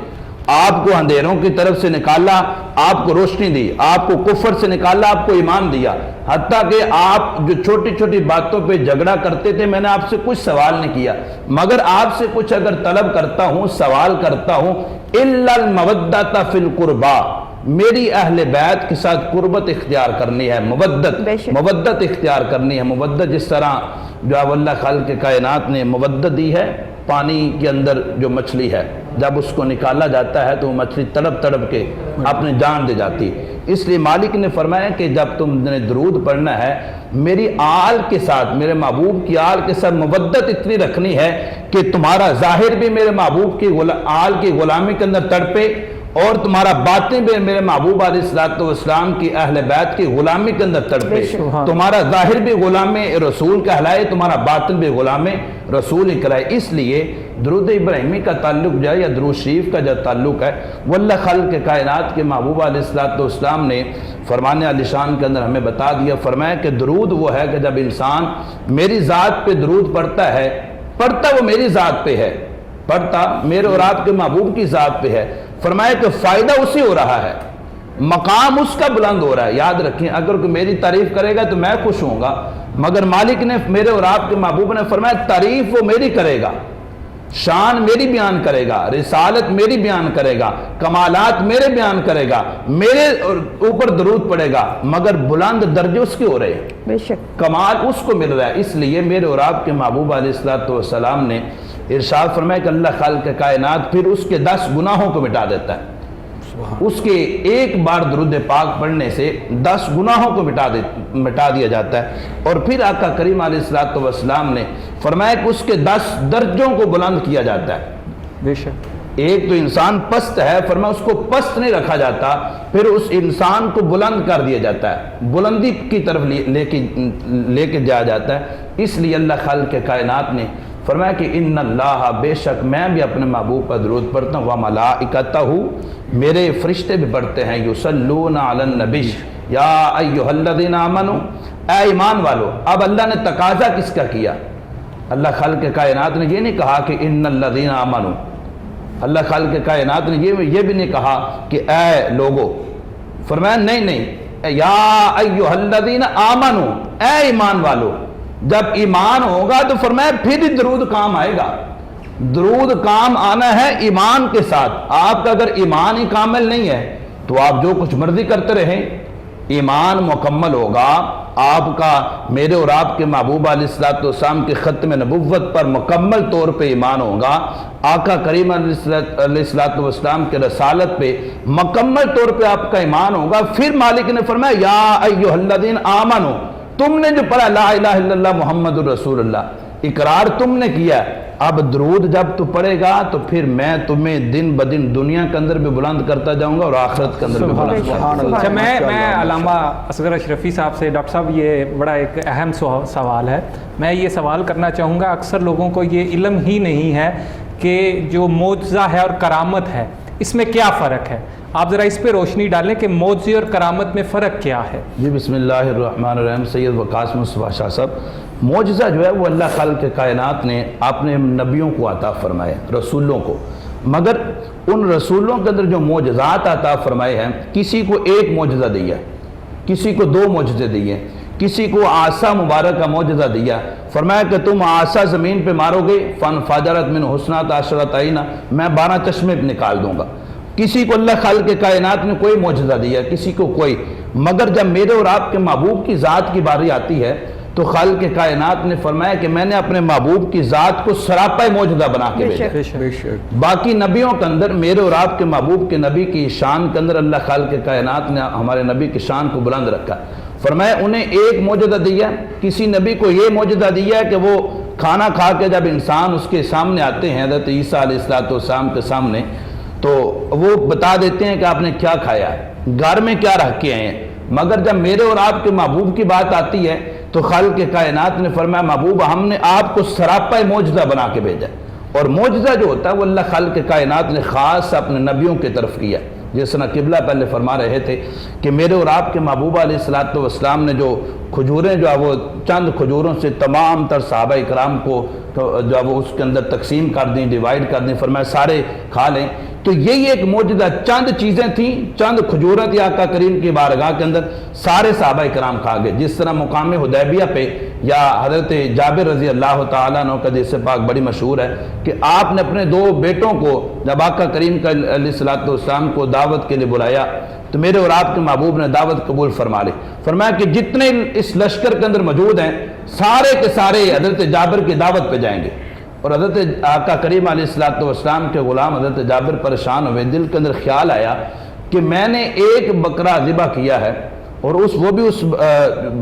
آپ کو اندھیروں کی طرف سے نکالا آپ کو روشنی دی، آپ کو کفر سے نکالا آپ کو ایمان دیا، حتیٰ کہ آپ جو چھوٹی چھوٹی باتوں پہ جھگڑا کرتے تھے میں نے آپ سے کچھ سوال نہیں کیا، مگر آپ سے کچھ اگر طلب کرتا ہوں، سوال کرتا ہوں الا المودۃ فی القربى، میری اہل بیت کے ساتھ قربت اختیار کرنی ہے، مودت اختیار کرنی ہے۔ مودت جس طرح جو اللہ خالق کائنات نے مودت دی ہے، پانی کے اندر جو مچھلی ہے جب اس کو نکالا جاتا ہے تو وہ مچھلی تڑپ تڑپ کے اپنی جان دے جاتی، اس لیے مالک نے فرمایا کہ جب تم نے درود پڑھنا ہے میری آل کے ساتھ، میرے محبوب کی آل کے ساتھ مودت اتنی رکھنی ہے کہ تمہارا ظاہر بھی میرے محبوب کی آل کی غلامی کے اندر تڑپے اور تمہارا باطن بھی میرے محبوب علیہ الصلوۃ والسلام کی اہل بیت کی غلامی کے اندر تڑپے، تمہارا ظاہر بھی غلام رسول کہلائے، تمہارا باطن بھی غلام رسول کہلائے۔ اس لیے درود ابراہیمی کا تعلق جو ہے یا درود شریف کا جو تعلق ہے وہ اللہ خالق کائنات کے محبوب علیہ الصلوۃ والسلام نے فرمان علی شان کے اندر ہمیں بتا دیا، فرمایا کہ درود وہ ہے کہ جب انسان میری ذات پہ درود پڑھتا ہے، پڑھتا وہ میری ذات پہ ہے، پڑھتا میرے اور آپ کے محبوب کی ذات پہ ہے، فرمایا کہ فائدہ اسی ہو رہا ہے، مقام اس کا بلند ہو رہا ہے۔ یاد رکھیں اگر کوئی میری تعریف کرے گا تو میں خوش ہوں گا، مگر مالک نے میرے اور آپ کے محبوب نے فرمایا تعریف وہ میری کرے گا، شان میری بیان کرے گا، رسالت میری بیان کرے گا، کمالات میرے بیان کرے گا، میرے اوپر درود پڑے گا، مگر بلند درجے اس کے ہو رہے ہیں، بے شک کمال اس کو مل رہا ہے۔ اس لیے میرے اور آپ کے محبوب علیہ الصلوۃ والسلام نے ارشاد فرمایا کہ اللہ خالق کائنات پھر اس کے 10 گناہوں کو مٹا دیتا ہے، اس کے ایک بار درود پاک پڑھنے سے 10 گناہوں کو مٹا دیا جاتا ہے۔ اور پھر آقا کریم علیہ الصلوۃ والسلام نے فرمایا کہ اس کے 10 درجوں کو بلند کیا جاتا ہے۔ بے شک ایک تو انسان پست ہے، فرمایا اس کو پست نہیں رکھا جاتا، پھر اس انسان کو بلند کر دیا جاتا ہے، بلندی کی طرف لے کے جایا جاتا ہے۔ اس لیے اللہ خالق کائنات نے فرمایا کہ ان اللہ، بے شک میں بھی اپنے محبوب پر درود پڑھتا ہوں، وملائکتہ، میرے فرشتے بھی پڑھتے ہیں، یصلون علی النبی یا ایھا الذین آمنوا، اے ایمان والو۔ اب اللہ نے تقاضا کس کا کیا؟ اللہ خالق کائنات نے یہ نہیں کہا کہ ان الذین آمنوا، اللہ خالق کائنات نے یہ بھی نہیں کہا کہ اے لوگو، فرمایا نہیں، یا ایھا الذین آمنوا، اے ایمان والو۔ جب ایمان ہوگا تو فرمایا پھر ہی درود کام آئے گا، درود کام آنا ہے ایمان کے ساتھ۔ آپ کا اگر ایمان ہی کامل نہیں ہے تو آپ جو کچھ مرضی کرتے رہیں، ایمان مکمل ہوگا آپ کا، میرے اور آپ کے محبوب علیہ الصلوۃ والسلام کے ختم نبوت پر مکمل طور پہ ایمان ہوگا، آقا کریم علیہ الصلوۃ والسلام کے رسالت پہ مکمل طور پہ آپ کا ایمان ہوگا۔ پھر مالک نے فرمایا یا ایھا الذین آمنوا، تم نے جو پڑھا لا الہ الا اللہ محمد الرسول اللہ، اقرار تم نے کیا، اب درود جب تو پڑھے گا تو پھر میں تمہیں دن بدن دنیا کے اندر بھی بلند کرتا جاؤں گا اور آخرت کے اندر بھی بلند کرتا جاؤں گا۔ اچھا میں علامہ اصغر اشرفی صاحب سے، ڈاکٹر صاحب یہ بڑا ایک اہم سوال ہے، میں یہ سوال کرنا چاہوں گا، اکثر لوگوں کو یہ علم ہی نہیں ہے کہ جو معجزہ ہے اور کرامت ہے اس میں کیا فرق ہے، آپ ذرا اس پہ روشنی ڈالیں کہ معجزے اور کرامت میں فرق کیا ہے۔ جی بسم اللہ الرحمن الرحیم، سید وقاص مصطفیٰ شاہ صاحب، معجزہ جو ہے وہ اللہ خالق کائنات نے اپنے نبیوں کو عطا فرمائے، رسولوں کو، مگر ان رسولوں کے اندر جو معجزات عطا فرمائے ہیں، کسی کو ایک معجزہ دیا ہے، کسی کو 2 معجزے دیے، کسی کو عصا مبارک کا معجزہ دیا، فرمایا کہ تم عصا زمین پہ مارو گے فانفجرت من حسنات عشرۃ عینا، میں 12 چشمے نکال دوں گا۔ کسی کو اللہ خالق کائنات نے کوئی معجزہ دیا، کسی کو کوئی، مگر جب میرے اور آپ کے محبوب کی ذات کی باری آتی ہے تو خالق کائنات نے فرمایا کہ میں نے اپنے محبوب کی ذات کو سراپا معجزہ بنا کے بھیجا۔ باقی نبیوں کے اندر میرے اور آپ کے محبوب کے نبی کی شان کے اندر اللہ خالق کائنات نے ہمارے نبی کی شان کو بلند رکھا، فرمایا انہیں ایک معجزہ دیا، کسی نبی کو یہ معجزہ دیا ہے کہ وہ کھانا کھا کے جب انسان اس کے سامنے آتے ہیں، حضرت عیسیٰ علیہ السلام کے سامنے، تو وہ بتا دیتے ہیں کہ آپ نے کیا کھایا ہے، گھر میں کیا رکھ کے آئے ہیں، مگر جب میرے اور آپ کے محبوب کی بات آتی ہے تو خالق کائنات نے فرمایا محبوب ہم نے آپ کو سراپا معجزہ بنا کے بھیجا، اور معجزہ جو ہوتا ہے وہ اللہ خالق کائنات نے خاص اپنے نبیوں کی طرف کیا، جس طرح قبلہ پہلے فرما رہے تھے کہ میرے اور آپ کے محبوب علیہ الصلوۃ والسلام نے جو کھجوریں جو ہے وہ چند کھجوروں سے تمام تر صحابہ اکرام کو جو ہے وہ اس کے اندر تقسیم کر دیں، ڈیوائیڈ کر دیں، فرمایا سارے کھا لیں۔ تو یہی ایک معجزہ، چند چیزیں تھیں، چند کھجوریں تھی آقا کریم کی بارگاہ کے اندر، سارے صحابہ کرام کھا گئے، جس طرح مقام حدیبیہ پہ یا حضرت جابر رضی اللہ تعالیٰ عنہ کا حدیث پاک بڑی مشہور ہے کہ آپ نے اپنے 2 بیٹوں کو جب آقا کریم کا علیہ الصلوۃ والسلام کو دعوت دعوت کے لیے بلایا تو میرے اور آپ کے محبوب نے دعوت قبول فرما لی. فرمایا کہ جتنے اس لشکر کے اندر موجود ہیں سارے کے سارے حضرت جابر کی دعوت پہ جائیں گے. اور حضرت آقا کریم علیہ السلام کے غلام حضرت جابر پریشان ہوئے. دل کے اندر خیال آیا کہ میں نے ایک بکرا ذبح کیا ہے اور وہ بھی اس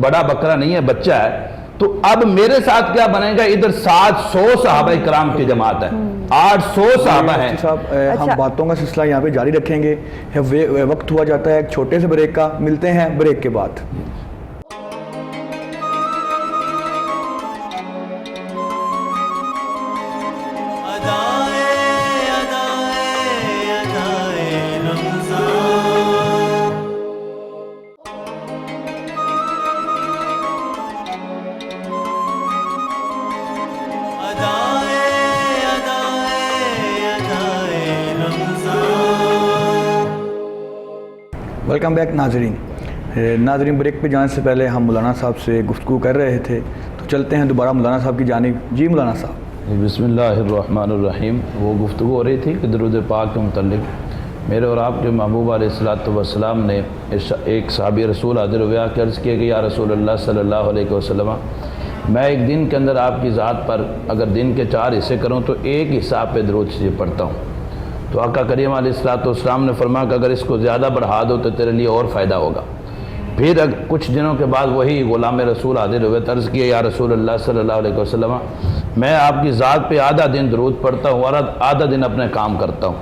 بڑا بکرا نہیں ہے، بچہ ہے، تو اب میرے ساتھ کیا بنے گا؟ ادھر 700 صحابہ کرام کی جماعت ہے، 800 صحابہ ہیں. صاحب ہم باتوں کا سلسلہ یہاں پہ جاری رکھیں گے. وقت ہوا جاتا ہے ایک چھوٹے سے بریک کا، ملتے ہیں بریک کے بعد. ویلکم بیک ناظرین. بریک پہ جانے سے پہلے ہم مولانا صاحب سے گفتگو کر رہے تھے تو چلتے ہیں دوبارہ مولانا صاحب کی جانب. جی مولانا صاحب. بسم اللہ الرحمن الرحیم. وہ گفتگو ہو رہی تھی کہ درود پاک کے متعلق میرے اور آپ کے محبوب علیہ السلام نے ایک صحابی رسول حاضر ہوا کہ عرض کیا کہ یا رسول اللہ صلی اللہ علیہ وسلم، میں ایک دن کے اندر آپ کی ذات پر اگر دن کے 4 حصے کروں تو ایک حصہ آپ پہ درود شریف پڑھتا ہوں. تو آقا کریم علیہ السلام نے فرمایا کہ اگر اس کو زیادہ بڑھا دو تو تیرے لیے اور فائدہ ہوگا. پھر کچھ دنوں کے بعد وہی غلام رسول حاضر ہوئے. عرض کیا یا رسول اللہ صلی اللہ علیہ وسلم، میں آپ کی ذات پہ آدھا دن درود پڑھتا ہوں اور آدھا دن اپنے کام کرتا ہوں.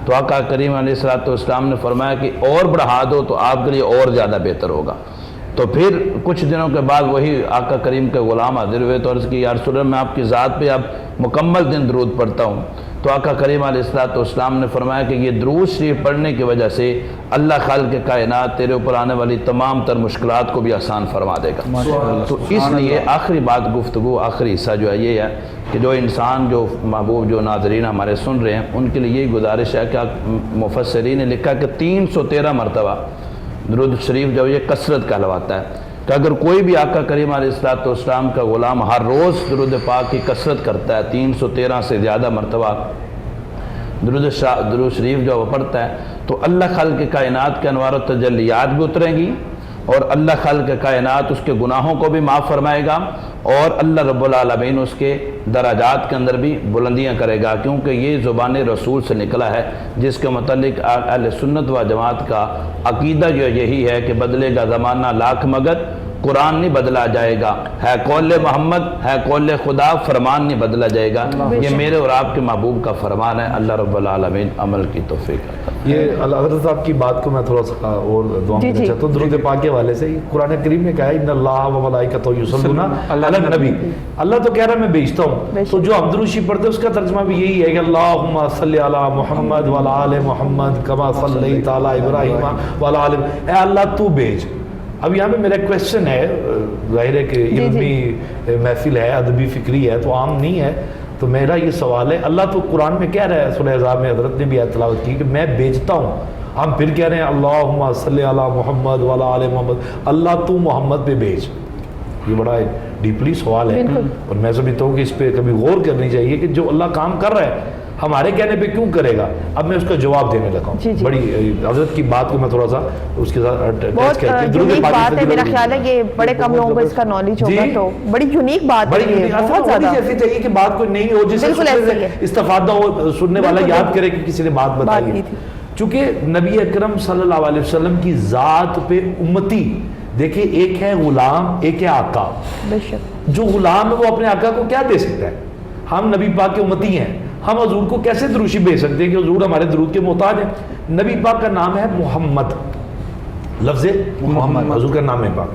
تو آقا کریم علیہ السلام نے فرمایا کہ اور بڑھا دو تو آپ کے لیے اور زیادہ بہتر ہوگا. تو پھر کچھ دنوں کے بعد وہی آقا کریم کے غلام حاضر ہوئے تو عرض کی یا رسول اللہ، میں آپ کی ذات پہ اب مکمل دن درود پڑھتا ہوں. تو آقا کریم علیہ السلام نے فرمایا کہ یہ درود شریف پڑھنے کی وجہ سے اللہ خالق کائنات تیرے اوپر آنے والی تمام تر مشکلات کو بھی آسان فرما دے گا. تو اس لیے آخری بات گفتگو آخری حصہ جو ہے یہ ہے کہ جو انسان جو محبوب جو ناظرین ہمارے سن رہے ہیں ان کے لیے یہی گزارش ہے کہ مفسرین نے لکھا کہ 313 مرتبہ درود شریف جو یہ کثرت کہلواتا ہے کہ اگر کوئی بھی آقا کریم علیہ السلام کا غلام ہر روز درود پاک کی کثرت کرتا ہے 313 سے زیادہ مرتبہ درود شریف جو وہ پڑھتا ہے تو اللہ خالق کائنات کے انوار و تجلیات بھی اتریں گی اور اللہ خالق کائنات اس کے گناہوں کو بھی معاف فرمائے گا اور اللہ رب العالمین اس کے درجات کے اندر بھی بلندیاں کرے گا. کیونکہ یہ زبان رسول سے نکلا ہے جس کے متعلق اہل سنت و جماعت کا عقیدہ جو یہی ہے کہ بدلے گا زمانہ لاکھ مگر قرآن نہیں بدلا جائے گا. ہے قول محمد ہے قول خدا، فرمان نہیں بدلا جائے گا. یہ میرے اور آپ کے محبوب کا فرمان ہے. اللہ رب العالمین عمل کی توفیق عطا. یہ حضرت صاحب کی بات کو میں تھوڑا سا اور دعا کرنا چاہتا ہوں. درود پاک کے حوالے سے قرآن کریم نے کہا ہے ان اللہ و ملائکتہ یصلون علی النبی. اللہ تو کہہ رہا ہے میں بھیجتا ہوں. تو جو ہم درود شریف پڑھتے ہیں اس کا ترجمہ بھی یہی ہے کہ اللہم صلی علی محمد وعلی آل محمد کما صلیت علی ابراہیم وعلی آل. اے اللہ تو بھیج. اب یہاں پہ میرا کویسچن ہے، ظاہر ہے کہ علمی محفل ہے، ادبی فکری ہے تو عام نہیں ہے، تو میرا یہ سوال ہے اللہ تو قرآن میں کہہ رہا ہے، سورہ احزاب میں حضرت نے بھی تلاوت کی کہ میں بھیجتا ہوں. ہم پھر کہہ رہے ہیں اللہم صلی علی محمد وعلی آل محمد. اللہ تو محمد پہ بھیج. یہ بڑا ڈیپلی سوال ہے اور میں سمجھتا ہوں کہ اس پہ کبھی غور کرنی چاہیے کہ جو اللہ کام کر رہا ہے ہمارے کہنے پہ کیوں کرے گا. اب میں اس کا جواب دینے لگا ہوں. بڑی حضرت کی بات کو میں تھوڑا سا اس کے ساتھ اٹیچ کر کے یونیک بات ہے. میرا خیال ہے کہ بڑے کم لوگوں کو اس کا نالج ہوگا تو بڑی یونیک بات ہے. بہت زیادہ ایسی چاہیے کہ بات کوئی نہیں ہو جس سے استفادہ ہو، سننے والا یاد کرے کہ کسی نے بات بتائی ہے. چونکہ نبی اکرم صلی اللہ علیہ وسلم کی ذات پہ امتی دیکھیں، ایک ہے غلام ایک ہے آقا. جو غلام ہے وہ اپنے آقا کو کیا دے سکتا ہے؟ ہم نبی پاک کے امتی ہیں، ہم حضور کو کیسے دروشی بھیج سکتے ہیں کہ حضور ہمارے درود کے محتاج ہیں؟ نبی پاک کا نام ہے محمد، لفظ محمد حضور کا نام ہے پاک.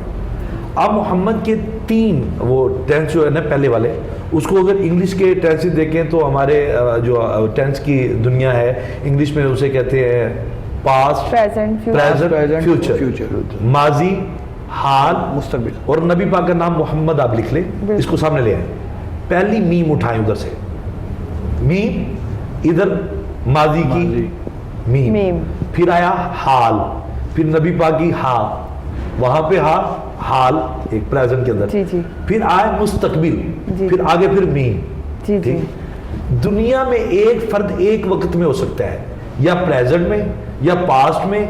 اب محمد کے 3 وہ ٹینس جو ہے نا پہلے والے، اس کو اگر انگلش کے ٹینس دیکھیں تو ہمارے جو ٹینس کی دنیا ہے انگلش میں اسے کہتے ہیں پاسٹ، پریزنٹ، فیوچر، ماضی، حال، مستقبل. اور نبی پاک کا نام محمد آپ لکھ لیں، اس کو سامنے لے آئیں. پہلی میم اٹھائیں ادھر سے، میم ادھر ماضی کی میم، پھر آیا حال، پھر نبی پاک کی ہا، وہاں پہ ہا حال ایک پریزنٹ کے اندر، پھر آئے مستقبل، پھر آگے پھر میم. دنیا میں ایک فرد ایک وقت میں ہو سکتا ہے یا پریزنٹ میں یا پاسٹ میں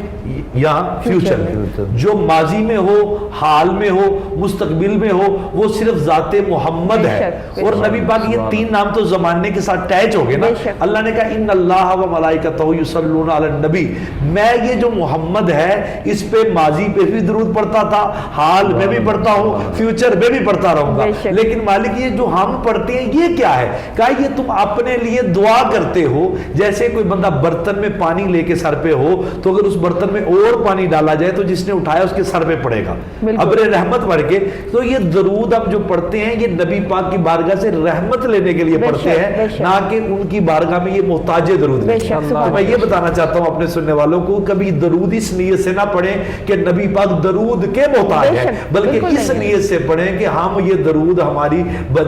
یا فیوچر میں. جو ماضی میں ہو، حال میں ہو، مستقبل میں ہو، وہ صرف ذات محمد ہے. اور نبی پاک یہ تین نام تو زمانے کے ساتھ اٹیچ ہو گئے نا. اللہ نے کہا ان اللہ و ملائکتہ یصلون علی النبی، میں یہ جو محمد ہے اس پہ ماضی پہ بھی درود پڑھتا تھا، حال میں بھی پڑھتا ہوں، فیوچر میں بھی پڑھتا رہوں گا. لیکن مالک یہ جو ہم پڑھتے ہیں یہ کیا ہے؟ کہا یہ تم اپنے لیے دعا کرتے ہو. جیسے کوئی بندہ برتن میں پانی لے کے سر پہ ہو تو اگر اس برتن میں اور پانی ڈالا جائے تو جس نے اٹھایا اس کے سر پہ پڑے گا ابر رحمت بڑھ کے. تو یہ درود ہم جو پڑھتے ہیں یہ نبی پاک کی بارگاہ سے رحمت لینے کے لیے پڑھتے ہیں، نہ کہ ان کی بارگاہ میں یہ محتاج درود. تو میں یہ بتانا چاہتا ہوں اپنے سننے والوں کو، کبھی درود اس نیت سے نہ پڑھیں کہ نبی پاک درود کے محتاج ہیں، بلکہ اس نیت سے پڑھیں کہ ہم یہ درود ہماری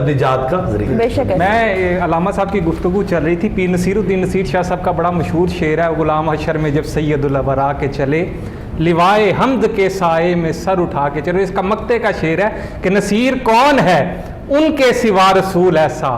نجات کا ذریعہ. میں علامہ صاحب کی گفتگو چل رہی تھی، پیر نصیر الدین نصیر شاہ صاحب کا بڑا مشہور شعر ہے، غلام حشر میں جب سید الورا کے چلے لوائے حمد کے سائے میں سر اٹھا کے چلے. اس کا مقطع کا شعر ہے کہ نصیر کون ہے ان کے سوا رسول ایسا،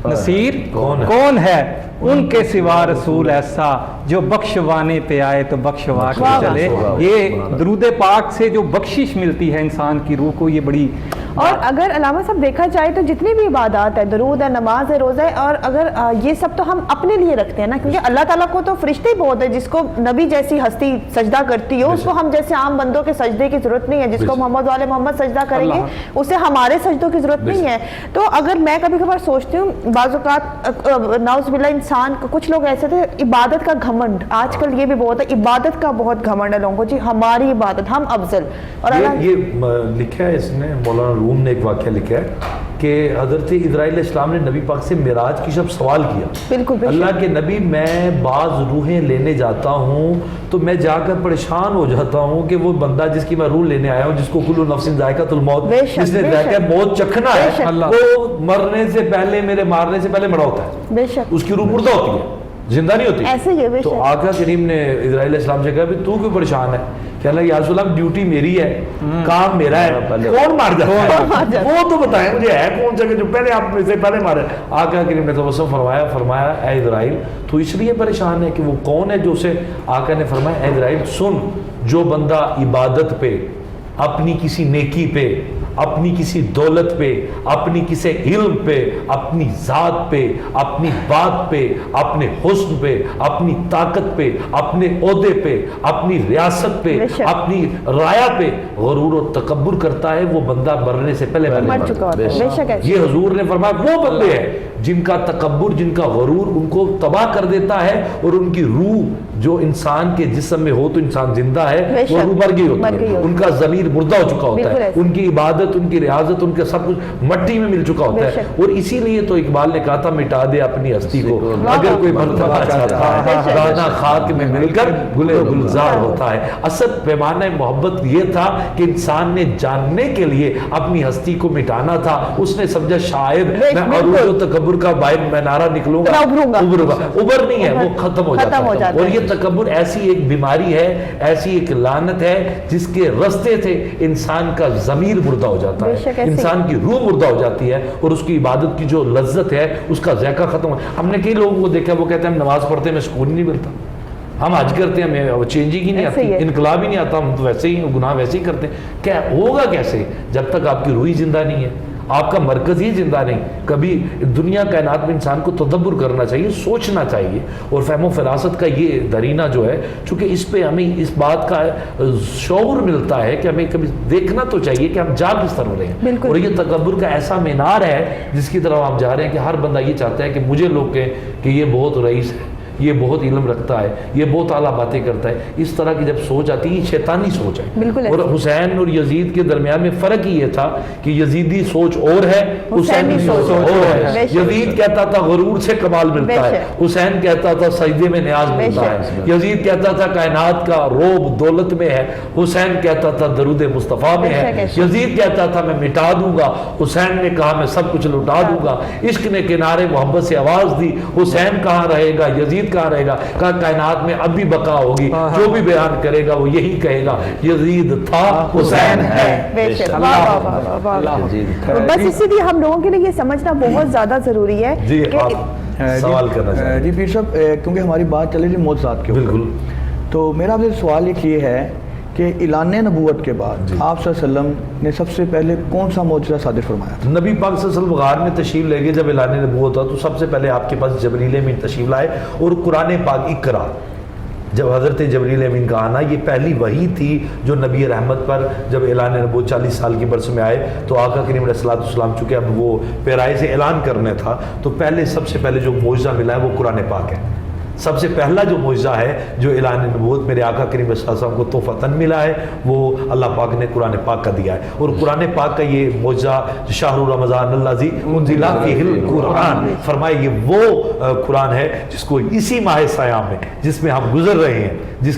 نصیر کون ہے ان کے سوا رسول ایسا، جو بخشوانے پہ آئے تو بخشوا کے چلے. یہ درود پاک سے جو بخشش ملتی ہے انسان کی روح کو، یہ بڑی. اور اگر علامہ صاحب دیکھا جائے تو جتنی بھی عبادات ہے، درود ہے، نماز ہے، روزہ ہے، اور اگر یہ سب تو ہم اپنے لیے رکھتے ہیں نا، کیونکہ اللہ تعالیٰ کو تو فرشتے ہی بہت ہے. جس کو نبی جیسی ہستی سجدہ کرتی ہو اس کو ہم جیسے عام بندوں کے سجدے کی ضرورت نہیں ہے. جس کو محمد والے محمد سجدہ کریں گے اسے ہمارے سجدوں کی ضرورت نہیں ہے. تو اگر میں کبھی کبھار سوچتی ہوں بعض اوقات نعوذ باللہ انسان کچھ لوگ ایسے تھے، عبادت کا گھمنڈ، آج کل یہ بھی بہت ہے، عبادت کا بہت گھمنڈ ہے لوگوں کو، جی ہماری عبادت ہم افضل. اور یہ لکھا ہے اس نے، مولانا روم نے ایک واقعہ لکھا ہے کہ حضرت ابراہیم علیہ السلام نے نبی پاک سے معراج کی جب سوال کیا، بالکل اللہ کے نبی میں بعض روحیں لینے جاتا ہوں تو میں جا کر پریشان ہو جاتا ہوں کہ وہ بندہ جس کی میں روح لینے آیا ہوں، جس کو کل نفس ذائقۃ الموت، جس نے ذائقہ موت چکھنا ہے، وہ مرنے سے پہلے، میرے مارنے سے پہلے مرا ہوتا ہے، اس کی روح مردہ ہوتی ہے، زندہ نہیں ہوتی. تو آقا کریم نے اسرائیل علیہ السلام سے کہا تو کیوں پریشان ہے؟ کہ اللہ یا رسول اللہ ڈیوٹی میری ہے، کام میرا ہے، کون مار جاتا ہے وہ تو بتائیں مجھے ہے کون سا کہ جو پہلے آپ میں سے پہلے مارے. آقا کریم نے تبسم فرمایا اے اسرائیل تو اس لیے پریشان ہے کہ وہ کون ہے جو اسے. آقا نے فرمایا اے اسرائیل سن، جو بندہ عبادت پہ، اپنی کسی نیکی پہ، اپنی کسی دولت پہ، اپنی کسی علم پہ، اپنی ذات پہ، اپنی بات پہ، اپنے حسن پہ، اپنی طاقت پہ، اپنے عہدے پہ، اپنی ریاست پہ، اپنی رایا پہ غرور و تکبر کرتا ہے، وہ بندہ مرنے سے پہلے مر چکا ہے. یہ حضور نے فرمایا وہ بندے ہیں جن کا تکبر، جن کا غرور ان کو تباہ کر دیتا ہے، اور ان کی روح جو انسان کے جسم میں ہو تو انسان زندہ ہے، وہ روح مر گئی ہوتی ہے، ان کا ضمیر مردہ ہو چکا ہوتا ہے، ان کی عبادت، ان کی ریاضت، ان کا سب کچھ مٹی میں مل چکا ہوتا ہے. اور اسی لیے تو اقبال نے کہا تھا مٹا دے اپنی ہستی کو اگر کوئی مرتبہ چاہتا ہے، دانا خاک میں مل کر گلے گلزار ہوتا ہے. اصل پیمانہ محبت یہ تھا کہ انسان نے جاننے کے لیے اپنی ہستی کو مٹانا تھا. اس نے سمجھا شاید میں عروج و تکبر کا باہر میں نعرہ نکلوں گا، ابھر نہیں ہے، وہ ختم ہو جاتا ہے. اور یہ تکبر ایسی ایک بیماری ہے، ایسی ایک لعنت ہے جس کے رستے سے انسان کا ضمیر مردہ ہو جاتا ہے، انسان کی روح مردہ ہو جاتی ہے، اور اس کی عبادت کی جو لذت ہے اس کا ذائقہ ختم ہو. ہم نے کئی لوگوں کو دیکھا وہ کہتے ہیں ہم نماز پڑھتے ہیں ہمیں سکون نہیں ملتا، ہم حج کرتے ہیں ہمیں چینجنگ ہی نہیں آتی، انقلاب ہی نہیں آتا، ہم تو ویسے ہی گناہ ویسے ہی کرتے ہیں. کیا ہوگا کیسے جب تک آپ کی روح زندہ نہیں ہے، آپ کا مرکز ہی زندہ نہیں. کبھی دنیا کائنات میں انسان کو تدبر کرنا چاہیے، سوچنا چاہیے، اور فہم و فراست کا یہ درینہ جو ہے، چونکہ اس پہ ہمیں اس بات کا شعور ملتا ہے کہ ہمیں کبھی دیکھنا تو چاہیے کہ ہم جا کس طرح رہے ہیں. اور یہ تکبر کا ایسا مینار ہے جس کی طرف ہم جا رہے ہیں کہ ہر بندہ یہ چاہتا ہے کہ مجھے لوگ کہیں کہ یہ بہت رئیس ہے، یہ بہت علم رکھتا ہے، یہ بہت اعلیٰ باتیں کرتا ہے. اس طرح کی جب سوچ آتی ہے یہ شیطانی سوچ ہے. اور حسین اور یزید کے درمیان میں فرق ہی یہ تھا کہ یزیدی سوچ اور ہے، حسینی سوچ اور ہے. یزید کہتا تھا غرور سے کمال ملتا ہے، حسین کہتا تھا سجدے میں نیاز ملتا ہے. یزید کہتا تھا کائنات کا روب دولت میں ہے، حسین کہتا تھا درود مصطفیٰ میں ہے. یزید کہتا تھا میں مٹا دوں گا، حسین نے کہا میں سب کچھ لٹا دوں گا. عشق نے کنارے محبت سے آواز دی، حسین کہاں رہے گا، یزید کہاں رہے گا. کہا کائنات میں اب بھی بقا ہوگی، جو بھی بیان کرے گا وہ یہی کہے گا یزید تھا، حسین ہے. بس اسی لیے ہم لوگوں کے لیے یہ سمجھنا بہت زیادہ ضروری ہے. جی آپ سوال کرنا چاہتے ہیں؟ جی پیر صاحب، کیونکہ ہماری بات چل رہی تھی معجزات کے اوپر، بالکل. تو میرا آپ سے سوال ایک یہ ہے کہ اعلان نبوت کے بعد آپ صلی اللہ علیہ وسلم نے سب سے پہلے کون سا معجزہ صادر فرمایا تھا؟ نبی پاک صلی اللہ علیہ وسلم غار میں تشریف لے گئے جب اعلان نبوت ہوا تو سب سے پہلے آپ کے پاس جبریل امین تشریف لائے اور قرآن پاک اقرا، جب حضرت جبریل امین کا آنا یہ پہلی وحی تھی جو نبی رحمت پر جب اعلان نبوت 40 سال کی برس میں آئے تو آقا کریم علیہ الصلوۃ والسلام چونکہ اب وہ پیرائے سے اعلان کرنے تھا تو پہلے سب سے پہلے جو معجزہ ملا ہے وہ قرآن پاک ہے. سب سے پہلا جو معجزہ ہے جو اعلان نبوت میرے آقا کریم صلی اللہ علیہ وسلم کو تحفتاً ملا ہے وہ اللہ پاک نے قرآن پاک کا دیا ہے. اور قرآن پاک کا یہ معجزہ شہر رمضان الذی انزل فیہ القرآن فرمائے یہ وہ قرآن ہے جس کو اسی ماہ سیام میں جس میں ہم گزر رہے ہیں، جس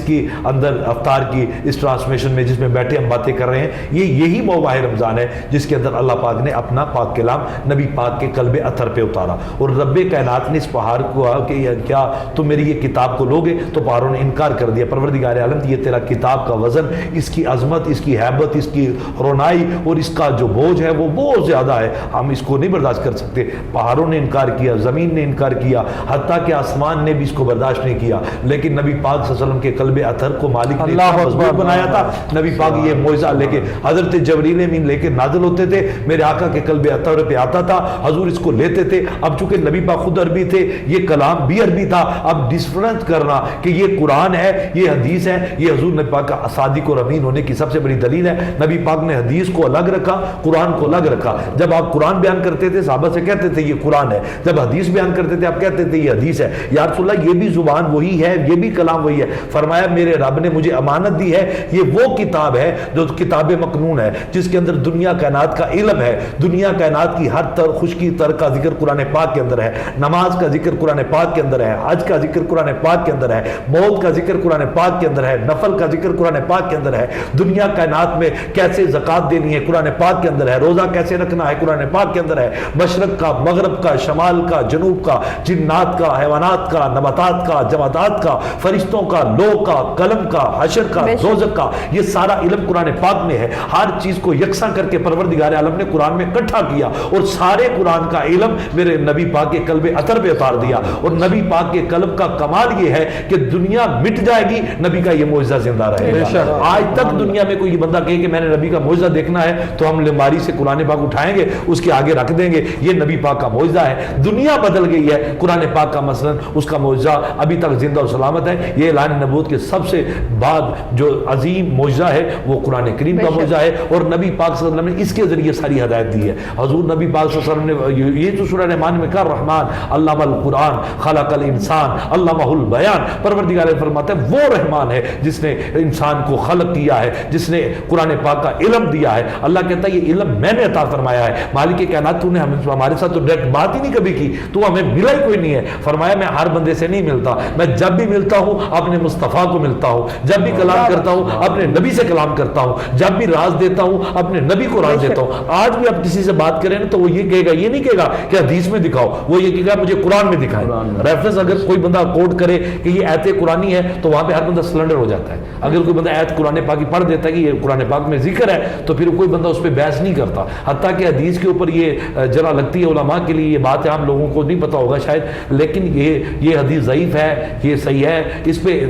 کی اندر افطار کی اس ٹرانسمیشن میں جس میں بیٹھے ہم باتیں کر رہے ہیں، یہی ماہ رمضان ہے جس کے اندر اللہ پاک نے اپنا پاک کلام نبی پاک کے قلب اطہر پہ اتارا. اور رب کائنات نے اس پہاڑ کو کہا کہ کیا تم میری یہ کتاب کو لوگے؟ تو پہاڑوں نے انکار کر دیا. پروردگار عالم یہ تیرا کتاب کا وزن، اس کی عظمت، اس کی ہیبت، اس کی رونائی اور اس کا جو بوجھ ہے وہ بہت زیادہ ہے، ہم اس کو نہیں برداشت کر سکتے. پہاڑوں نے انکار کیا، زمین نے انکار کیا، حتیٰ کہ آسمان نے بھی اس کو برداشت نہیں کیا. لیکن نبی پاک صلی اللہ علیہ وسلم کے قلب اطہر کو مالک نے مضبوط بنایا تھا. نبی پاک یہ معجزہ لے کے حضرت جبریل امین لے کے نازل ہوتے تھے، میرے آقا کے قلب اطہر پہ آتا تھا، حضور اس کو لیتے تھے. اب چونکہ نبی پاک خود عربی تھے، یہ کلام بھی عربی تھا. اب ڈفرنس کرنا کہ یہ قرآن ہے، یہ حدیث ہے، یہ حضور نبی پاک کا صادق اور امین ہونے کی سب سے بڑی دلیل ہے. نبی پاک نے حدیث کو الگ رکھا، قرآن کو الگ رکھا. جب آپ قرآن بیان کرتے تھے صحابہ سے کہتے تھے یہ قرآن ہے، جب حدیث بیان کرتے تھے آپ کہتے تھے یہ حدیث ہے. یا رسول اللہ یہ بھی زبان وہی ہے، یہ بھی کلام وہی ہے. فرمایا میرے رب نے مجھے امانت دی ہے، یہ وہ کتاب ہے جو کتاب مکنون ہے جس کے اندر دنیا کائنات کا علم ہے. دنیا کائنات کی ہر تر خشکی تر کا ذکر قرآن پاک کے اندر ہے، نماز کا ذکر قرآن پاک کے اندر ہے، حج کا ذکر قرآن پاک کے اندر ہے، موت کا ذکر قرآن پاک کے اندر ہے، نفل کا ذکر قرآن پاک کے اندر ہے. دنیا کائنات میں کیسے زکوٰۃ دینی ہے قرآن پاک کے اندر ہے، روزہ کیسے رکھنا ہے قرآن پاک کے اندر ہے. مشرق کا، مغرب کا، شمال کا، جنوب کا، جنات کا، حیوانات کا، نباتات کا، جمادات کا، فرشتوں کا، لوح کا، قلم کا، حشر کا، دوزخ کا، یہ سارا علم قرآن پاک میں ہے. ہر چیز کو یکساں کر کے پروردگار عالم نے قرآن میں اکٹھا کیا اور سارے قرآن کا علم میرے نبی پاک کے قلب اطہر پہ اتار دیا. اور نبی پاک کے قلب کا کمال یہ ہے کہ دنیا مٹ جائے گی، نبی کا یہ معجزہ زندہ رہے گا. آج تک دنیا میں کوئی بندہ کہے کہ میں نے نبی کا معجزہ دیکھنا ہے تو ہم لمباری سے قرآن پاک اٹھائیں گے، اس کے آگے رکھ دیں گے، یہ نبی پاک کا معجزہ ہے. دنیا بدل گئی ہے، قرآن پاک کا مثلا اس کا معجزہ ابھی تک زندہ و سلامت ہے. یہ اعلان نبوت کے سب سے بعد جو عظیم معجزہ ہے وہ قرآن کریم کا معجزہ ہے. اور نبی پاک صلی اللہ علیہ وسلم نے اس کے ذریعے ساری ہدایت دی ہے. حضور نبی پاک صلی اللہ علیہ وسلم نے یہ تو سورہ رحمان میں کہا رحمان علم القرآن خلق الانسان علمہ البیان. پروردگار فرماتا ہے وہ رحمان ہے جس نے انسان کو خلق کیا ہے، جس نے قرآن پاک کا علم دیا ہے. اللہ کہتا ہے یہ علم میں نے عطا فرمایا ہے. مالک کائنات تو نے ہمارے ساتھ تو ڈائریکٹ بات ہی نہیں کبھی کی، تو ہمیں ملا ہی کوئی نہیں ہے. فرمایا میں ہر بندے سے نہیں ملتا، میں جب بھی ملتا ہوں اپنے مصطفیٰ کو ملتا ہوں، جب بھی کلام کرتا ہوں اپنے نبی سے کلام کرتا ہوں، جب بھی راز دیتا ہوں اپنے نبی کو راز دیتا ہوں. آج بھی آپ کسی سے بات کریں تو وہ یہ کہے گا، یہ نہیں کہے گا کہ حدیث میں دکھاؤ، وہ یہ کہے گا مجھے قرآن میں دکھائیں. ریفرنس اگر کوئی بندہ کوٹ کرے کہ یہ ایت قرآنی ہے تو وہاں پہ ہر بندہ سلنڈر ہو جاتا ہے. اگر کوئی بندہ ایت قرآن پاک کی پڑھ دیتا ہے کہ یہ قرآن پاک میں ذکر ہے تو پھر کوئی بندہ اس پہ بحث نہیں کرتا. حتیٰ کہ حدیث کے اوپر یہ جرا لگتی ہے علماء کے لیے، یہ بات ہے عام لوگوں کو نہیں پتا ہوگا شاید، لیکن یہ حدیث ضعیف ہے، یہ صحیح ہے. اس پہ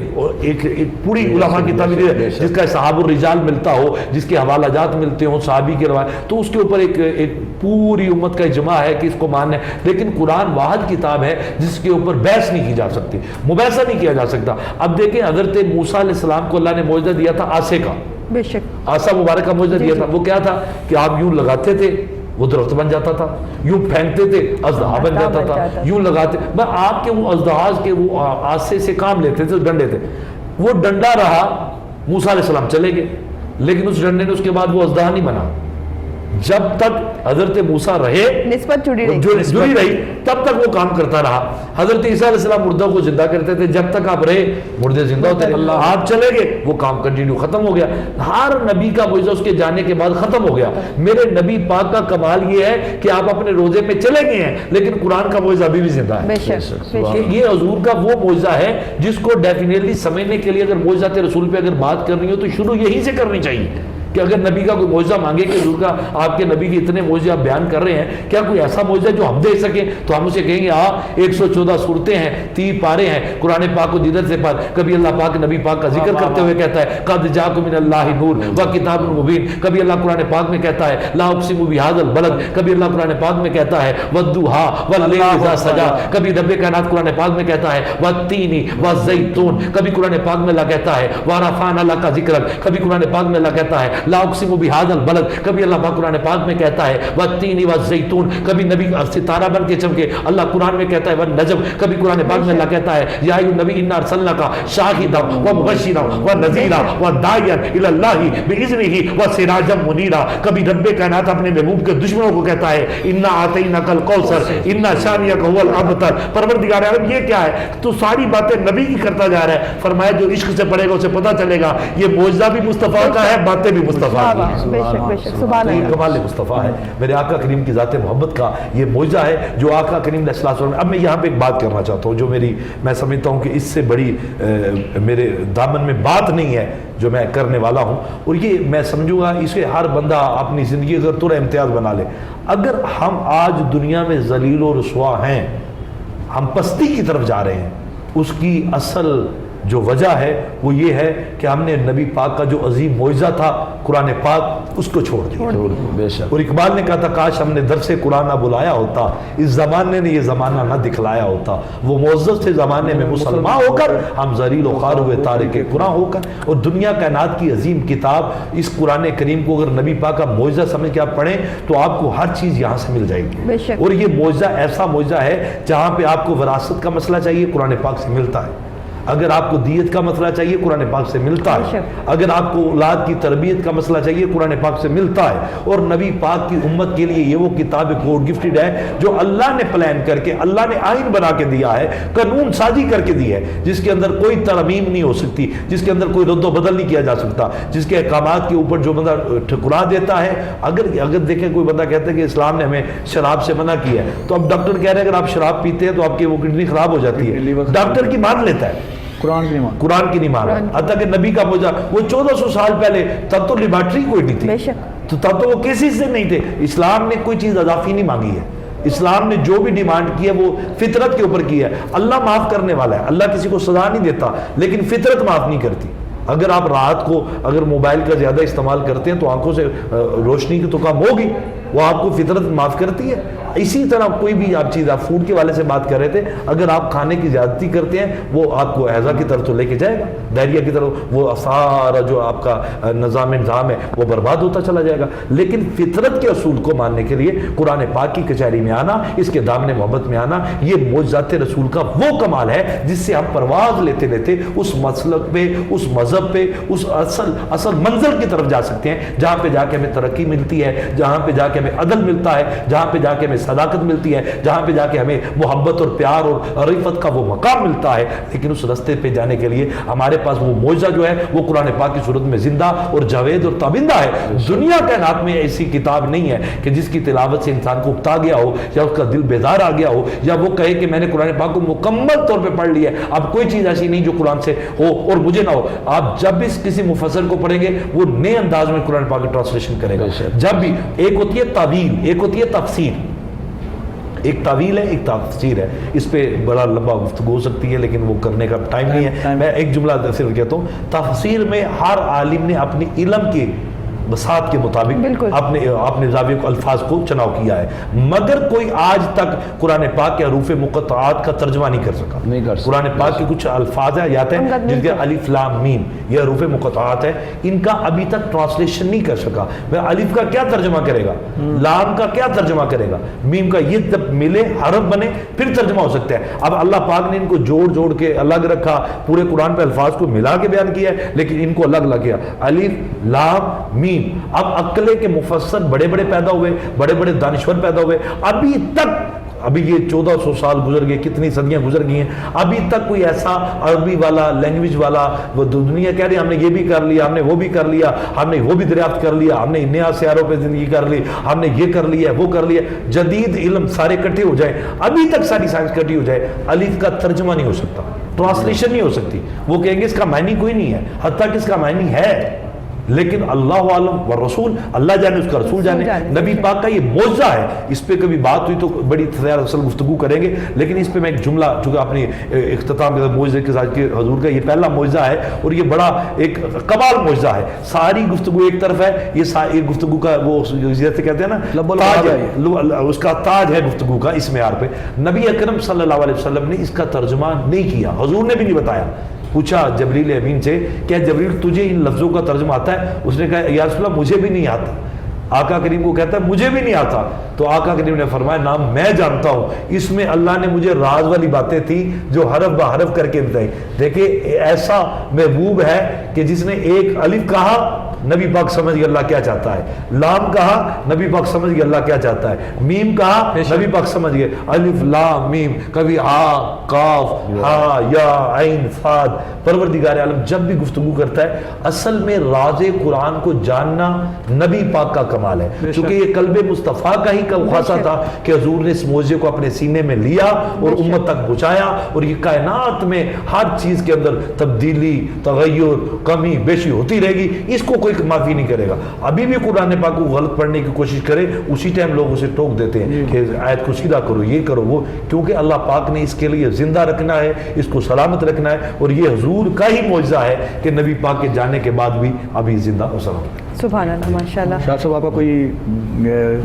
ایک پوری علماء کی تعبیر ہے جس کا صحاب الرجال ملتا ہو، جس کے حوالہ جات ملتے ہوں صحابی کے روایت، تو اس کے اوپر ایک پوری امت کا اجماع ہے کہ اس کو ماننا ہے. لیکن قرآن واحد کتاب ہے جس کے اوپر بحث نہیں کی جا سکتی، مباحثہ نہیں کیا جا سکتا. اب دیکھیں حضرت موسیٰ علیہ السلام کو اللہ نے معجزہ دیا تھا آسے کا، بے شک آسا مبارک کا معجزہ دیا تھا. وہ کیا تھا کہ آپ یوں لگاتے تھے وہ درخت بن جاتا تھا، یوں پھینکتے تھے اژدہا بن جاتا تھا، یوں لگاتے آپ کے وہ اژدہاز کے وہ آسے سے کام لیتے تھے، ڈنڈے تھے. وہ ڈنڈا رہا، موسیٰ علیہ السلام چلے گئے، لیکن اس ڈنڈے نے اس کے بعد وہ اژدہا نہیں بنا. جب تک حضرت موسیٰ رہے، نسبت جڑی رہی تب تک وہ کام کرتا رہا. حضرت عیسیٰ علیہ السلام مردہ کو زندہ کرتے تھے، جب تک آپ رہے مردے زندہ ہوتے رہے. آپ چلے گئے وہ کام کنٹینیو ختم ہو گیا. ہر نبی کا معجزہ اس کے جانے کے بعد ختم ہو گیا. میرے نبی پاک کا کمال یہ ہے کہ آپ اپنے روزے میں چلے گئے ہیں لیکن قرآن کا معجزہ ابھی بھی زندہ ہے. یہ حضور کا وہ معجزہ ہے جس کو ڈیفینیٹلی سمجھنے کے لیے اگر معجزات رسول پہ اگر بات کرنی ہو تو شروع یہیں سے کرنی چاہیے. کہ اگر نبی کا کوئی معجزہ مانگے کہ حضور کا آپ کے نبی کے اتنے معجزے آپ بیان کر رہے ہیں, کیا کوئی ایسا معجزہ جو ہم دے سکیں؟ تو ہم اسے کہیں گے 114 صورتیں ہیں, 30 پارے ہیں قرآن پاک کو جدت سے پڑھ. کبھی اللہ پاک نبی پاک کا ذکر کرتے ہوئے کہتا ہے قد جاءکم من اللہ نور و کتاب مبین. کبھی اللہ قرآن پاک میں کہتا ہے لا اقسم بہذا البلد. کبھی اللہ قرآن پاک میں کہتا ہے والضحیٰ واللیل اذا سجا. کبھی رب کائنات قرآن پاک میں کہتا ہے والتین والزیتون. کبھی قرآن پاک میں اللہ کہتا ہے ورفعنا لک ذکرک. کبھی قرآن پاک میں اللہ کہتا ہے لا اقسم بہذا البلد. کبھی اللہ پاک قرآن پاک میں کہتا ہے والتین والزیتون. کبھی نبی ستارہ بن کے چمکے اللہ قرآن میں کہتا ہے والنجم. کبھی قرآن پاک میں اللہ کہتا ہے یا ایھا النبی انا ارسلناک شاہدا ومبشرا ونذیرا وداعیا الی اللہ باذنہ وسراجا منیرا. کبھی رب کائنات اپنے محبوب کے دشمنوں کو کہتا ہے انا اعطیناک الکوثر انا شانیک هو الابتر. پروردگار عالم یہ کیا ہے؟ تو ساری باتیں نبی کی کرتا جا رہا ہے. فرمایا جو عشق سے پڑھے گا اسے پتہ چلے گا یہ معجزہ بھی مصطفیٰ کا ہے, باتیں بھی مصطفیٰ کی ہیں. بے شک بے شک سبحان یہ اللہ. کمال مصطفیٰ ہے, میرے آقا کریم کی ذات محبت کا یہ معجزہ ہے جو آقا کریم علیہ الصلوۃ والسلام. اب میں یہاں پہ ایک بات کرنا چاہتا ہوں جو میں سمجھتا ہوں کہ اس سے بڑی میرے دامن میں بات نہیں ہے جو میں کرنے والا ہوں, اور یہ میں سمجھوں گا اسے ہر بندہ اپنی زندگی اگر تھوڑا امتیاز بنا لے. اگر ہم آج دنیا میں ذلیل و رسوا ہیں, ہم پستی کی طرف جا رہے ہیں, اس کی اصل جو وجہ ہے وہ یہ ہے کہ ہم نے نبی پاک کا جو عظیم معجزہ تھا قرآن پاک اس کو چھوڑ دیا. بے شک. اور اقبال نے کہا تھا کاش ہم نے درس قرآن نہ بلایا ہوتا, اس زمانے نے یہ زمانہ نہ دکھلایا ہوتا. وہ معزز تھے زمانے میں مسلمان ہو کر, ہم ذلیل و خوار ہوئے تارک قرآن ہو کر. اور دنیا کائنات کی عظیم کتاب اس قرآن کریم کو اگر نبی پاک کا معجزہ سمجھ کے آپ پڑھیں تو آپ کو ہر چیز یہاں سے مل جائے گی. اور یہ معجزہ ایسا معجزہ ہے جہاں پہ آپ کو وراثت کا مسئلہ چاہیے قرآن پاک سے ملتا ہے. اگر آپ کو دیت کا مسئلہ چاہیے قرآن پاک سے ملتا ہے. اگر آپ کو اولاد کی تربیت کا مسئلہ چاہیے قرآن پاک سے ملتا ہے. اور نبی پاک کی امت کے لیے یہ وہ کتاب گوڈ گفٹڈ ہے جو اللہ نے پلان کر کے, اللہ نے آئین بنا کے دیا ہے, قانون سازی کر کے دی ہے, جس کے اندر کوئی ترمیم نہیں ہو سکتی, جس کے اندر کوئی رد و بدل نہیں کیا جا سکتا, جس کے احکامات کے اوپر جو بندہ ٹھکرا دیتا ہے. اگر دیکھیں کوئی بندہ کہتا ہے کہ اسلام نے ہمیں شراب سے منع کیا ہے, تو اب ڈاکٹر کہہ رہے ہیں اگر آپ شراب پیتے ہیں تو آپ کی وہ کڈنی خراب ہو جاتی ہے, ڈاکٹر کی مان لیتا ہے, قرآن کی نہیں مان. حتیٰ کہ نبی کا معجزہ وہ 1400 سال پہلے, تب تو لیبارٹری کوئی نہیں تھی, تو تب تو وہ کیسز سے نہیں تھے. اسلام نے کوئی چیز اضافی نہیں مانگی ہے. اسلام نے جو بھی ڈیمانڈ کی ہے وہ فطرت کے اوپر کی ہے. اللہ معاف کرنے والا ہے, اللہ کسی کو سزا نہیں دیتا, لیکن فطرت معاف نہیں کرتی. اگر آپ رات کو اگر موبائل کا زیادہ استعمال کرتے ہیں تو آنکھوں سے روشنی کی تو کم ہوگی, وہ آپ کو فطرت معاف کرتی ہے. اسی طرح کوئی بھی آپ چیز, آپ فوڈ کے والے سے بات کر رہے تھے, اگر آپ کھانے کی زیادتی کرتے ہیں وہ آپ کو ہیضہ کی طرف تو لے کے جائے گا, ڈائریا کی طرف, وہ سارا جو آپ کا نظام ہے وہ برباد ہوتا چلا جائے گا. لیکن فطرت کے اصول کو ماننے کے لیے قرآن پاک کی کچہری میں آنا, اس کے دامن محبت میں آنا, یہ معجزات رسول کا وہ کمال ہے جس سے ہم پرواز لیتے لیتے اس مسلک پہ, اس مذہب پہ, اس اصل منزل کی طرف جا سکتے ہیں, جہاں پہ جا کے ہمیں ترقی ملتی ہے, جہاں پہ جا کے ہمیں عدل ملتا ہے, جہاں پہ جا کے ہمیں صداقت ملتی ہے, جہاں پہ جا کے ہمیں محبت اور پیار اور رفت کا وہ مقام ملتا ہے. لیکن اس راستے پہ جانے کے لیے ہمارے پاس وہ معجزہ جو ہے وہ قرآن پاک کی صورت میں زندہ اور جاوید اور تابندہ ہے. دنیا کائنات میں ایسی کتاب نہیں ہے کہ جس کی تلاوت سے انسان کو اکتا گیا ہو, یا اس کا دل بیدار آ گیا ہو, یا وہ کہے کہ میں نے قرآن پاک کو مکمل طور پہ پڑھ لیا ہے. اب کوئی چیز ایسی نہیں جو قرآن سے ہو اور مجھے نہ ہو. آپ جب بھی کسی مفسر کو پڑھیں گے وہ نئے انداز میں قرآن پاک کی ٹرانسلیشن کرے گا. جب بھی ایک ہوتی ہے تعویل, ایک ہوتی ہے تفسیر, ایک تعویل ہے ایک تفسیر ہے. اس پہ بڑا لمبا گفتگو ہو سکتی ہے لیکن وہ کرنے کا ٹائم نہیں ہے. میں ایک جملہ صرف کہتا ہوں, تفسیر میں ہر عالم نے اپنی علم کے بساط کے مطابق اپنے زاویے کو الفاظ کو چناؤ کیا ہے, مگر کوئی آج تک قرآن پاک کے حروف مقطعات کا ترجمہ نہیں کر سکا. قرآن پاک کے کچھ الفاظ ہیں, آیات ہیں جن کے الف لام میم یہ حروف مقطعات ہیں, ان کا ابھی تک ٹرانسلیشن نہیں کر سکا. میں الف کا کیا ترجمہ کرے گا, لام کا کیا ترجمہ کرے گا, میم کا, یہ جب ملے حرف بنے پھر ترجمہ ہو سکتا ہے. اب اللہ پاک نے ان کو جوڑ کے الگ رکھا, پورے قرآن پہ الفاظ کو ملا کے بیان کیا ہے, لیکن ان کو الگ الگ کیا, الف لام میم. اب عقلے کے مفسر بڑے بڑے پیدا ہوئے, بڑے بڑے دانشور پیدا ہوئے, ابھی تک, ابھی یہ 1400 سال گزر گئے, کتنی صدیاں گزر گئی ہیں, ابھی تک کوئی ایسا عربی والا, لینگویج والا, وہ دنیا کہہ رہی ہے ہم نے یہ بھی کر لیا, ہم نے وہ بھی کر لیا, ہم نے وہ بھی دریافت کر لیا, ہم نے نیا سیاروں پہ زندگی کر لی, ہم نے یہ کر لیا, وہ کر لیا, جدید علم سارے اکٹھے ہو جائیں, ابھی تک ساری سائنس اکٹھی ہو جائے, الف کا ترجمہ نہیں ہو سکتا, ٹرانسلیشن نہیں ہو سکتی. وہ کہیں گے اس کا معنی کوئی نہیں ہے, حتیٰ کہ اس کا معنی ہے, لیکن اللہ عالم و رسول، اللہ جانے اس کا رسول جانے. نبی پاک کا یہ معجزہ ہے. اس پہ کبھی بات ہوئی تو بڑی اصل گفتگو کریں گے، لیکن اس پہ میں ایک جملہ چونکہ اپنی اختتام کے معجزے کے ساتھ کہ حضور کا یہ پہلا معجزہ ہے اور یہ بڑا ایک کمال معجزہ ہے. ساری گفتگو ایک طرف ہے، یہ گفتگو کا وہ جیسے کہتے ہیں نا تاج ہے، اس کا تاج ہے گفتگو کا اس معیار پہ. نبی اکرم صلی اللہ علیہ وسلم نے اس کا ترجمہ نہیں کیا، حضور نے بھی نہیں بتایا. پوچھا جبریل امین سے کہ جبریل تجھے ان لفظوں کا ترجمہ آتا ہے؟ اس نے کہا یا رسول اللہ مجھے بھی نہیں آتا. آقا کریم کو کہتا ہے مجھے بھی نہیں آتا. تو آقا کریم نے فرمایا نام میں جانتا ہوں، اس میں اللہ نے مجھے راز والی باتیں تھی جو حرف بہ حرف کر کے بتائی. دیکھیں ایسا محبوب ہے کہ جس نے ایک الف کہا نبی پاک سمجھ گئے اللہ کیا چاہتا ہے، لام کہا نبی پاک سمجھ گئے اللہ کیا چاہتا ہے، میم کہا نبی پاک سمجھ گئے. الف لام میم، کبھی ہا قاف ہا یا عین صاد. پروردگار عالم جب بھی گفتگو کرتا ہے اصل میں راز قرآن کو جاننا نبی پاک کا کمال ہے، کیونکہ یہ قلب مصطفیٰ کا ہی خاصہ تھا کہ حضور نے اس معجزے کو اپنے سینے میں لیا اور امت تک پہنچایا. اور یہ کائنات میں ہر چیز کے اندر تبدیلی، تغیر، کمی بیشی ہوتی رہے گی، اس کو کوئی معافی نہیں کرے گا. ابھی بھی قرآن پاک کو غلط پڑھنے کی کوشش کرے اسی ٹائم لوگ اسے ٹوک دیتے ہیں کہ آیت کو سیدھا کرو، یہ کرو وہ، کیونکہ اللہ پاک نے اس کے لیے زندہ رکھنا ہے، اس کو سلامت رکھنا ہے. اور یہ حضور کا ہی معجزہ ہے کہ نبی پاک کے جانے کے بعد بھی ابھی زندہ و سلامت. سبحان اللہ، ماشاءاللہ. شاہ صاحب آپ کا کوئی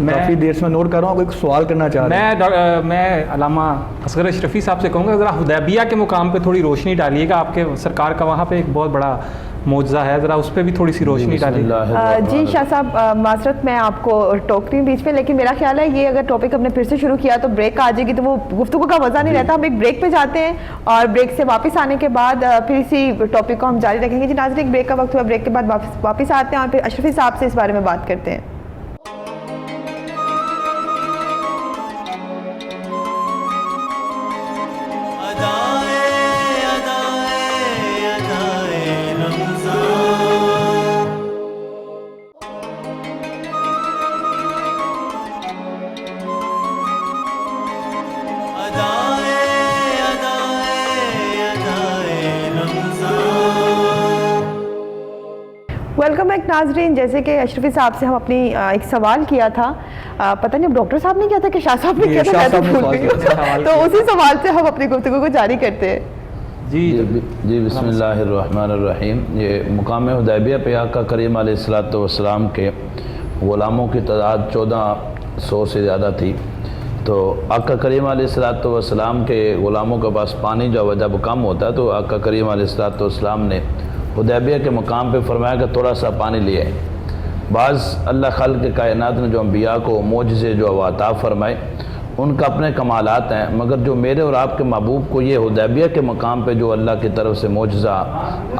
کافی دیر سے میں نوٹ کر رہا ہوں، کوئی سوال کرنا چاہ رہا ہوں. میں علامہ اصغر اشرفی صاحب سے کہوں گا ذرا حدیبیہ کے مقام پہ تھوڑی روشنی ڈالیے گا. آپ کے سرکار کا وہاں پہ ایک بہت بڑا معجزہ ہے، ذرا اس پہ بھی تھوڑی سی روشنی ڈالیے. جی شاہ صاحب معذرت میں آپ کو ٹوک رہی ہوں بیچ میں، لیکن میرا خیال ہے یہ اگر ٹاپک ہم نے پھر سے شروع کیا تو بریک آ جائے گی تو وہ گفتگو کا مزہ نہیں رہتا. ہم ایک بریک پہ جاتے ہیں اور بریک سے واپس آنے کے بعد پھر اسی ٹاپک کو ہم جاری رکھیں گے. جی ناظرین ایک بریک کا وقت ہوا، بریک کے بعد واپس آتے ہیں اور پھر اشرفی صاحب سے اس بارے میں بات کرتے ہیں. ویلکم بیک ناظرین. جیسے کہ اشرفی صاحب سے ہم اپنی ایک سوال کیا تھا، پتہ نہیں اب ڈاکٹر صاحب نے کیا تھا کہ شاہ صاحب نے کیا تھا، تو اسی سوال سے ہم اپنی گفتگو کو جاری کرتے ہیں. جی بسم اللہ الرحمن الرحیم. یہ مقام حدیبیہ پہ آقا کریم علیہ الصلوۃ والسلام کے غلاموں کی تعداد 1400 سے زیادہ تھی. تو آقا کریم علیہ الصلوۃ والسلام کے غلاموں کے پاس پانی جب کم ہوتا ہے تو آقا کریم علیہ الصلوۃ والسلام نے حدیبیہ کے مقام پہ فرمایا کہ تھوڑا سا پانی لیا ہے. بعض اللہ خلق کے کائنات نے جو انبیاء کو معجزے جو عطا فرمائے ان کا اپنے کمالات ہیں، مگر جو میرے اور آپ کے محبوب کو یہ حدیبیہ کے مقام پہ جو اللہ کی طرف سے معجزہ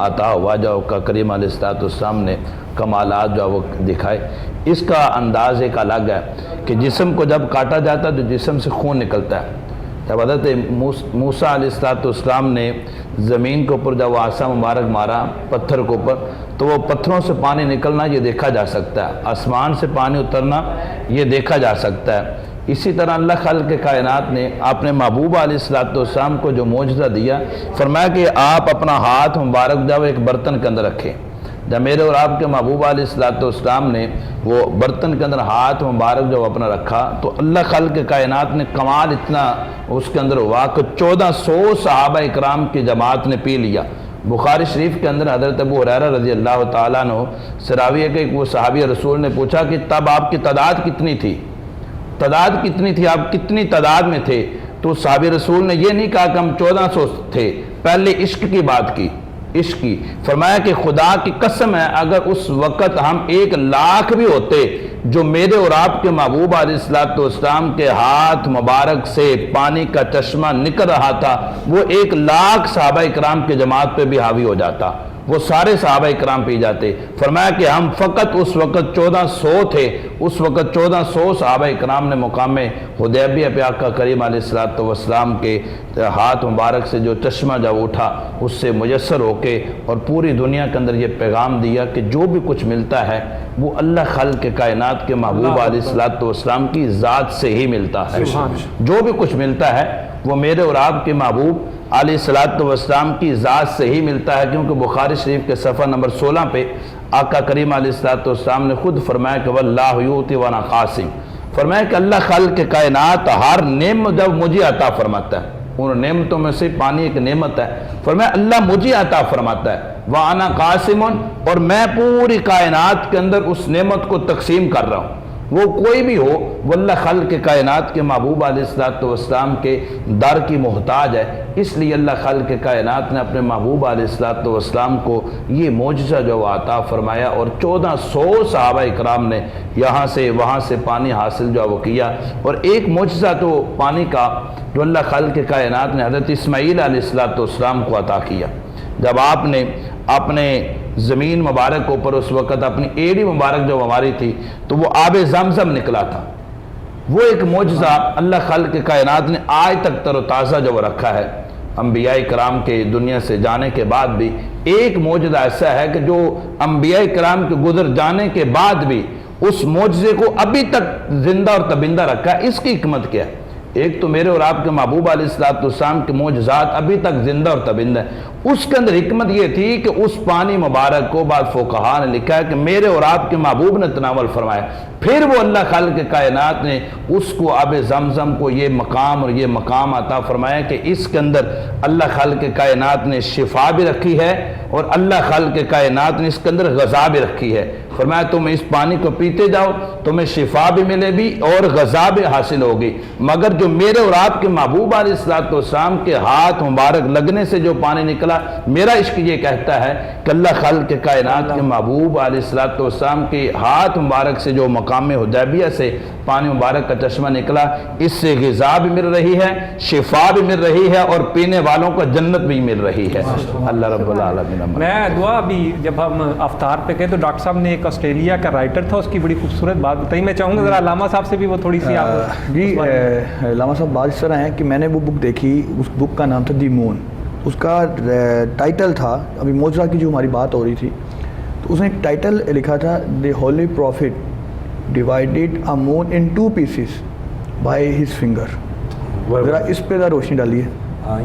عطا ہوا، جو آقا کریم علیہ الصلوۃ والسلام نے کمالات جو وہ دکھائے، اس کا انداز ایک الگ ہے کہ جسم کو جب کاٹا جاتا ہے تو جسم سے خون نکلتا ہے. جب حضرت موسیٰ علیہ الصلوۃ والسلام نے زمین کے اوپر جب وہ عصا مبارک مارا پتھر کے اوپر تو وہ پتھروں سے پانی نکلنا یہ دیکھا جا سکتا ہے، آسمان سے پانی اترنا یہ دیکھا جا سکتا ہے. اسی طرح اللہ خلق کے کائنات نے اپنے محبوب علیہ الصلوۃ والسلام کو جو معجزہ دیا، فرمایا کہ آپ اپنا ہاتھ مبارک جب ایک برتن کے اندر رکھیں. جب میرے اور آپ کے محبوب علیہ الصلوۃ والسلام نے وہ برتن کے اندر ہاتھ مبارک جب اپنا رکھا تو اللہ خلق کے کائنات نے کمال اتنا اس کے اندر ہوا کہ 1400 صحابہ اکرام کی جماعت نے پی لیا. بخاری شریف کے اندر حضرت ابو ہریرہ رضی اللہ تعالیٰ عنہ سے راوی ہے کہ وہ صحابی رسول نے پوچھا کہ تب آپ کی تعداد کتنی تھی، آپ کتنی تعداد میں تھے؟ تو صحابی رسول نے یہ نہیں کہا کہ ہم 1400 تھے، پہلے عشق کی بات کی، عشق کی. فرمایا کہ خدا کی قسم ہے اگر اس وقت ہم 1,00,000 بھی ہوتے جو میرے اور آپ کے محبوب علیہ الصلوۃ والسلام کے ہاتھ مبارک سے پانی کا چشمہ نکل رہا تھا، وہ 1,00,000 صحابہ اکرام کے جماعت پہ بھی حاوی ہو جاتا، وہ سارے صحابہ اکرام پی جاتے. فرمایا کہ ہم فقط اس وقت 1400 تھے، اس وقت 1400 صحابہ اکرام نے مقام حدیبیہ پہ آقا کریم علیہ الصلوۃ والسلام کے ہاتھ مبارک سے جو چشمہ جب اٹھا اس سے میسر ہو کے اور پوری دنیا کے اندر یہ پیغام دیا کہ جو بھی کچھ ملتا ہے وہ اللہ خلق کے کائنات کے محبوب علیہ الصلوۃ والسلام کی ذات سے ہی ملتا ہے. جو بھی کچھ ملتا ہے وہ میرے اور آپ کے محبوب علیہ الصلوۃ والسلام کی ذات سے ہی ملتا ہے، کیونکہ بخاری شریف کے صفحہ نمبر 16 پہ آقا کریم علیہ السلام نے خود فرمایا کہ واللہ یؤتی وانا قاسم، فرمایا کہ اللہ خالق کائنات ہر نعمت جب مجھے عطا فرماتا ہے، ان نعمتوں میں سے پانی ایک نعمت ہے، فرمایا اللہ مجھے عطا فرماتا ہے، وانا قاسم، اور میں پوری کائنات کے اندر اس نعمت کو تقسیم کر رہا ہوں، وہ کوئی بھی ہو وہ اللہ خالق کائنات کے محبوب علیہ السلام کے در کی محتاج ہے، اس لیے اللہ خالق کائنات نے اپنے محبوب علیہ السلام کو یہ معجزہ جو عطا فرمایا، اور 1400 صحابہ اکرام نے یہاں سے وہاں سے پانی حاصل جو وہ کیا۔ اور ایک معجزہ تو پانی کا جو اللہ خالق کائنات نے حضرت اسماعیل علیہ السلام کو عطا کیا، جب آپ نے اپنے زمین مبارک اوپر اس وقت اپنی ایڑی مبارک جو ہماری تھی تو وہ آب زمزم نکلا تھا، وہ ایک معجزہ اللہ خالق کائنات نے آج تک تر و تازہ جو رکھا ہے۔ انبیاء کرام کے دنیا سے جانے کے بعد بھی ایک معجزہ ایسا ہے کہ جو انبیاء کرام کے گزر جانے کے بعد بھی اس معجزے کو ابھی تک زندہ اور تبندہ رکھا ہے۔ اس کی حکمت کیا ہے؟ ایک تو میرے اور آپ کے محبوب علیہ السلام کے معجزات ابھی تک زندہ اور تبندہ ہیں، اس کے اندر حکمت یہ تھی کہ اس پانی مبارک کو بعض فقہا نے لکھا ہے کہ میرے اور آپ کے محبوب نے تناول فرمایا، پھر وہ اللہ خالق کائنات نے اس کو آب زمزم کو یہ مقام اور یہ مقام عطا فرمایا کہ اس کے اندر اللہ خالق کائنات نے شفا بھی رکھی ہے اور اللہ خالق کائنات نے اس کے اندر غذا بھی رکھی ہے۔ فرمایا تم اس پانی کو پیتے جاؤ، تمہیں شفا بھی ملے گی اور غذا بھی حاصل ہوگی، مگر جو میرے اور آپ کے محبوب علیہ السلام کے ہاتھ مبارک لگنے سے جو پانی نکلا، میرا عشق یہ کہتا ہے کہ اللہ خالق کائنات کے محبوب علیہ السلام کے ہاتھ مبارک سے جو مقام حدیبیہ سے پانی مبارک کا چشمہ نکلا، اس سے غذا بھی مل رہی ہے، شفا بھی مل رہی ہے اور پینے والوں کو جنت بھی مل رہی ہے۔ اللہ رب العالمین۔ میں دعا ابھی جب ہم افطار پہ گئے تو ڈاکٹر صاحب نے ایک آسٹریلیا کا رائٹر تھا، اس کی بڑی خوبصورت بات بتائی، میں چاہوں گا ذرا علامہ صاحب سے بھی وہ تھوڑی سی آپ۔ جی علامہ صاحب بات اس طرح ہے کہ میں نے وہ بک دیکھی، اس بک کا نام تھا دی مون، اس کا ٹائٹل تھا، ابھی معجزہ کی جو ہماری بات ہو رہی تھی تو اس نے ایک ٹائٹل لکھا تھا the holy prophet divided a moon in 2 pieces by his finger. ذرا اس پہ ذرا روشنی ڈالیے۔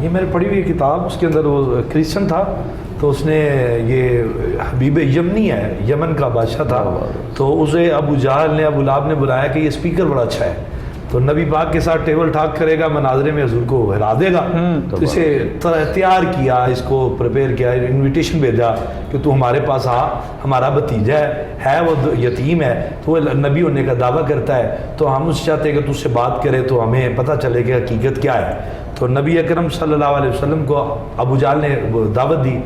یہ میں نے پڑھی ہوئی کتاب، اس کے اندر وہ کرسچن تھا تو اس نے یہ حبیب یمنی ہے، یمن کا بادشاہ تھا، تو اسے ابو جہل نے ابو لہب نے بلایا کہ یہ اسپیکر بڑا اچھا ہے، تو نبی پاک کے ساتھ ٹیبل ٹاک کرے گا، مناظرے میں حضور کو ہرا دے گا، تو اسے تیار کیا، اس کو پریپیئر کیا، انویٹیشن بھیجا کہ تو ہمارے پاس آ، ہمارا بھتیجا ہے وہ یتیم ہے، تو وہ نبی ہونے کا دعویٰ کرتا ہے، تو ہم اس چاہتے ہیں کہ تو اس سے بات کرے تو ہمیں پتہ چلے کہ حقیقت کیا ہے۔ تو نبی اکرم صلی اللہ علیہ وسلم کو ابو جہل نے دعوت دی،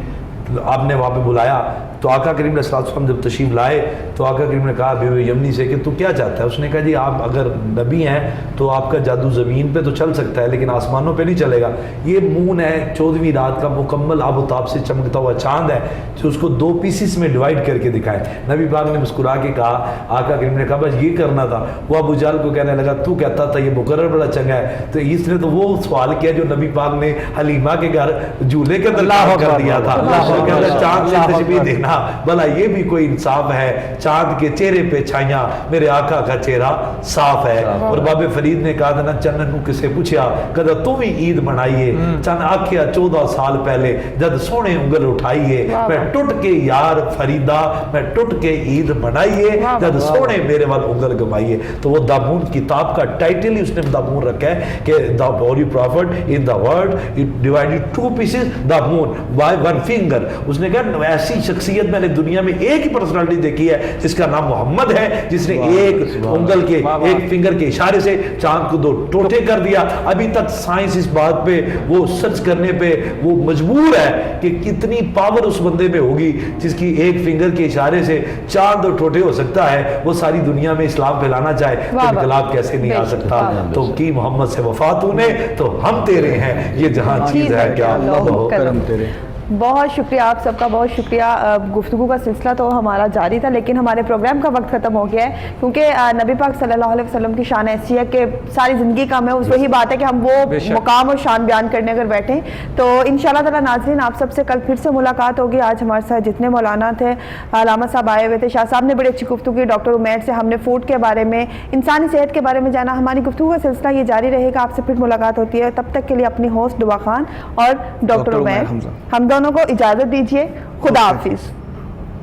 آپ نے وہاں پہ بلایا، تو آقا کریم علیہ السلام جب تشریف لائے تو آقا کریم نے کہا حبیب یمنی سے کہ تو کیا چاہتا ہے؟ اس نے کہا جی آپ اگر نبی ہیں تو آپ کا جادو زمین پہ تو چل سکتا ہے لیکن آسمانوں پہ نہیں چلے گا۔ یہ مون ہے 14ویں رات کا مکمل آب و تاب سے چمکتا ہوا چاند ہے جو اس کو 2 پیسز میں ڈیوائڈ کر کے دکھائے۔ نبی پاک نے مسکرا کے کہا، آقا کریم نے کہا بس یہ کرنا تھا۔ وہ ابو جہل کو کہنے لگا تو کہتا تھا یہ مقرر بڑا چنگا ہے، تو اس نے تو وہ سوال کیا جو نبی پاک نے حلیمہ کے گھر جھولے کے اندر کر دیا تھا، چاند سے تشبیہ دینا، بھلا یہ بھی کوئی انصاف ہے؟ چاند کے چہرے پہ چھائیاں، میرے آقا کا چہرہ صاف ہے۔ اور باب فرید نے کہا تھا نا چنن نو کسے پوچھیا کدا تو بھی عید منائیے، چند آکھیا 14 سال پہلے جد سونے انگل اٹھائیے، میں ٹوٹ کے یار فریدہ میں ٹوٹ کے عید منائیے، جد سونے میرے وال انگل گمائیے۔ تو وہ دامون کتاب کا ٹائٹل ہی اس نے دامون رکھا ہے کہ the holy prophet in the world it divided 2 pieces the moon by 1 finger۔ اس نے کہا ایسی شخصیت میں نے دنیا میں ایک ہی پرسنالٹی دیکھی ہے جس کا نام محمد ہے، جس نے ایک انگل کے ایک فنگر کے اشارے سے چاند کو 2 ٹوٹے کر دیا۔ ابھی تک سائنس اس بات پہ وہ سرچ کرنے پہ وہ مجبور ہے کہ کتنی پاور اس بندے میں ہوگی جس کی ایک فنگر کے اشارے سے چاند 2 ٹوٹے ہو سکتا ہے۔ وہ ساری دنیا میں اسلام پھیلانا چاہے تو انقلاب کیسے نہیں آ سکتا؟ تو کی محمد سے وفات نے تو ہم تیرے ہیں، یہ جہاں چیز ہے کیا اللہ کرم تیرے۔ بہت شکریہ آپ سب کا، بہت شکریہ۔ گفتگو کا سلسلہ تو ہمارا جاری تھا لیکن ہمارے پروگرام کا وقت ختم ہو گیا ہے، کیونکہ نبی پاک صلی اللہ علیہ وسلم کی شان ایسی ہے کہ ساری زندگی کا ہمیں وہی بات ہے کہ ہم وہ مقام اور شان بیان کرنے اگر بیٹھیں تو انشاءاللہ تعالیٰ ناظرین آپ سب سے کل پھر سے ملاقات ہوگی۔ آج ہمارے ساتھ جتنے مولانا تھے، علامہ صاحب آئے ہوئے تھے، شاہ صاحب نے بڑی اچھی گفتگو کی، ڈاکٹر عمیر سے ہم نے فوڈ کے بارے میں، انسانی صحت کے بارے میں جانا۔ ہماری گفتگو کا سلسلہ یہ جاری رہے گا، آپ سے پھر ملاقات ہوتی ہے۔ تب تک کے لیے اپنی ہوسٹ دعا خان اور ڈاکٹر عمیر ہم دونوں کو اجازت دیجیے۔ خدا حافظ۔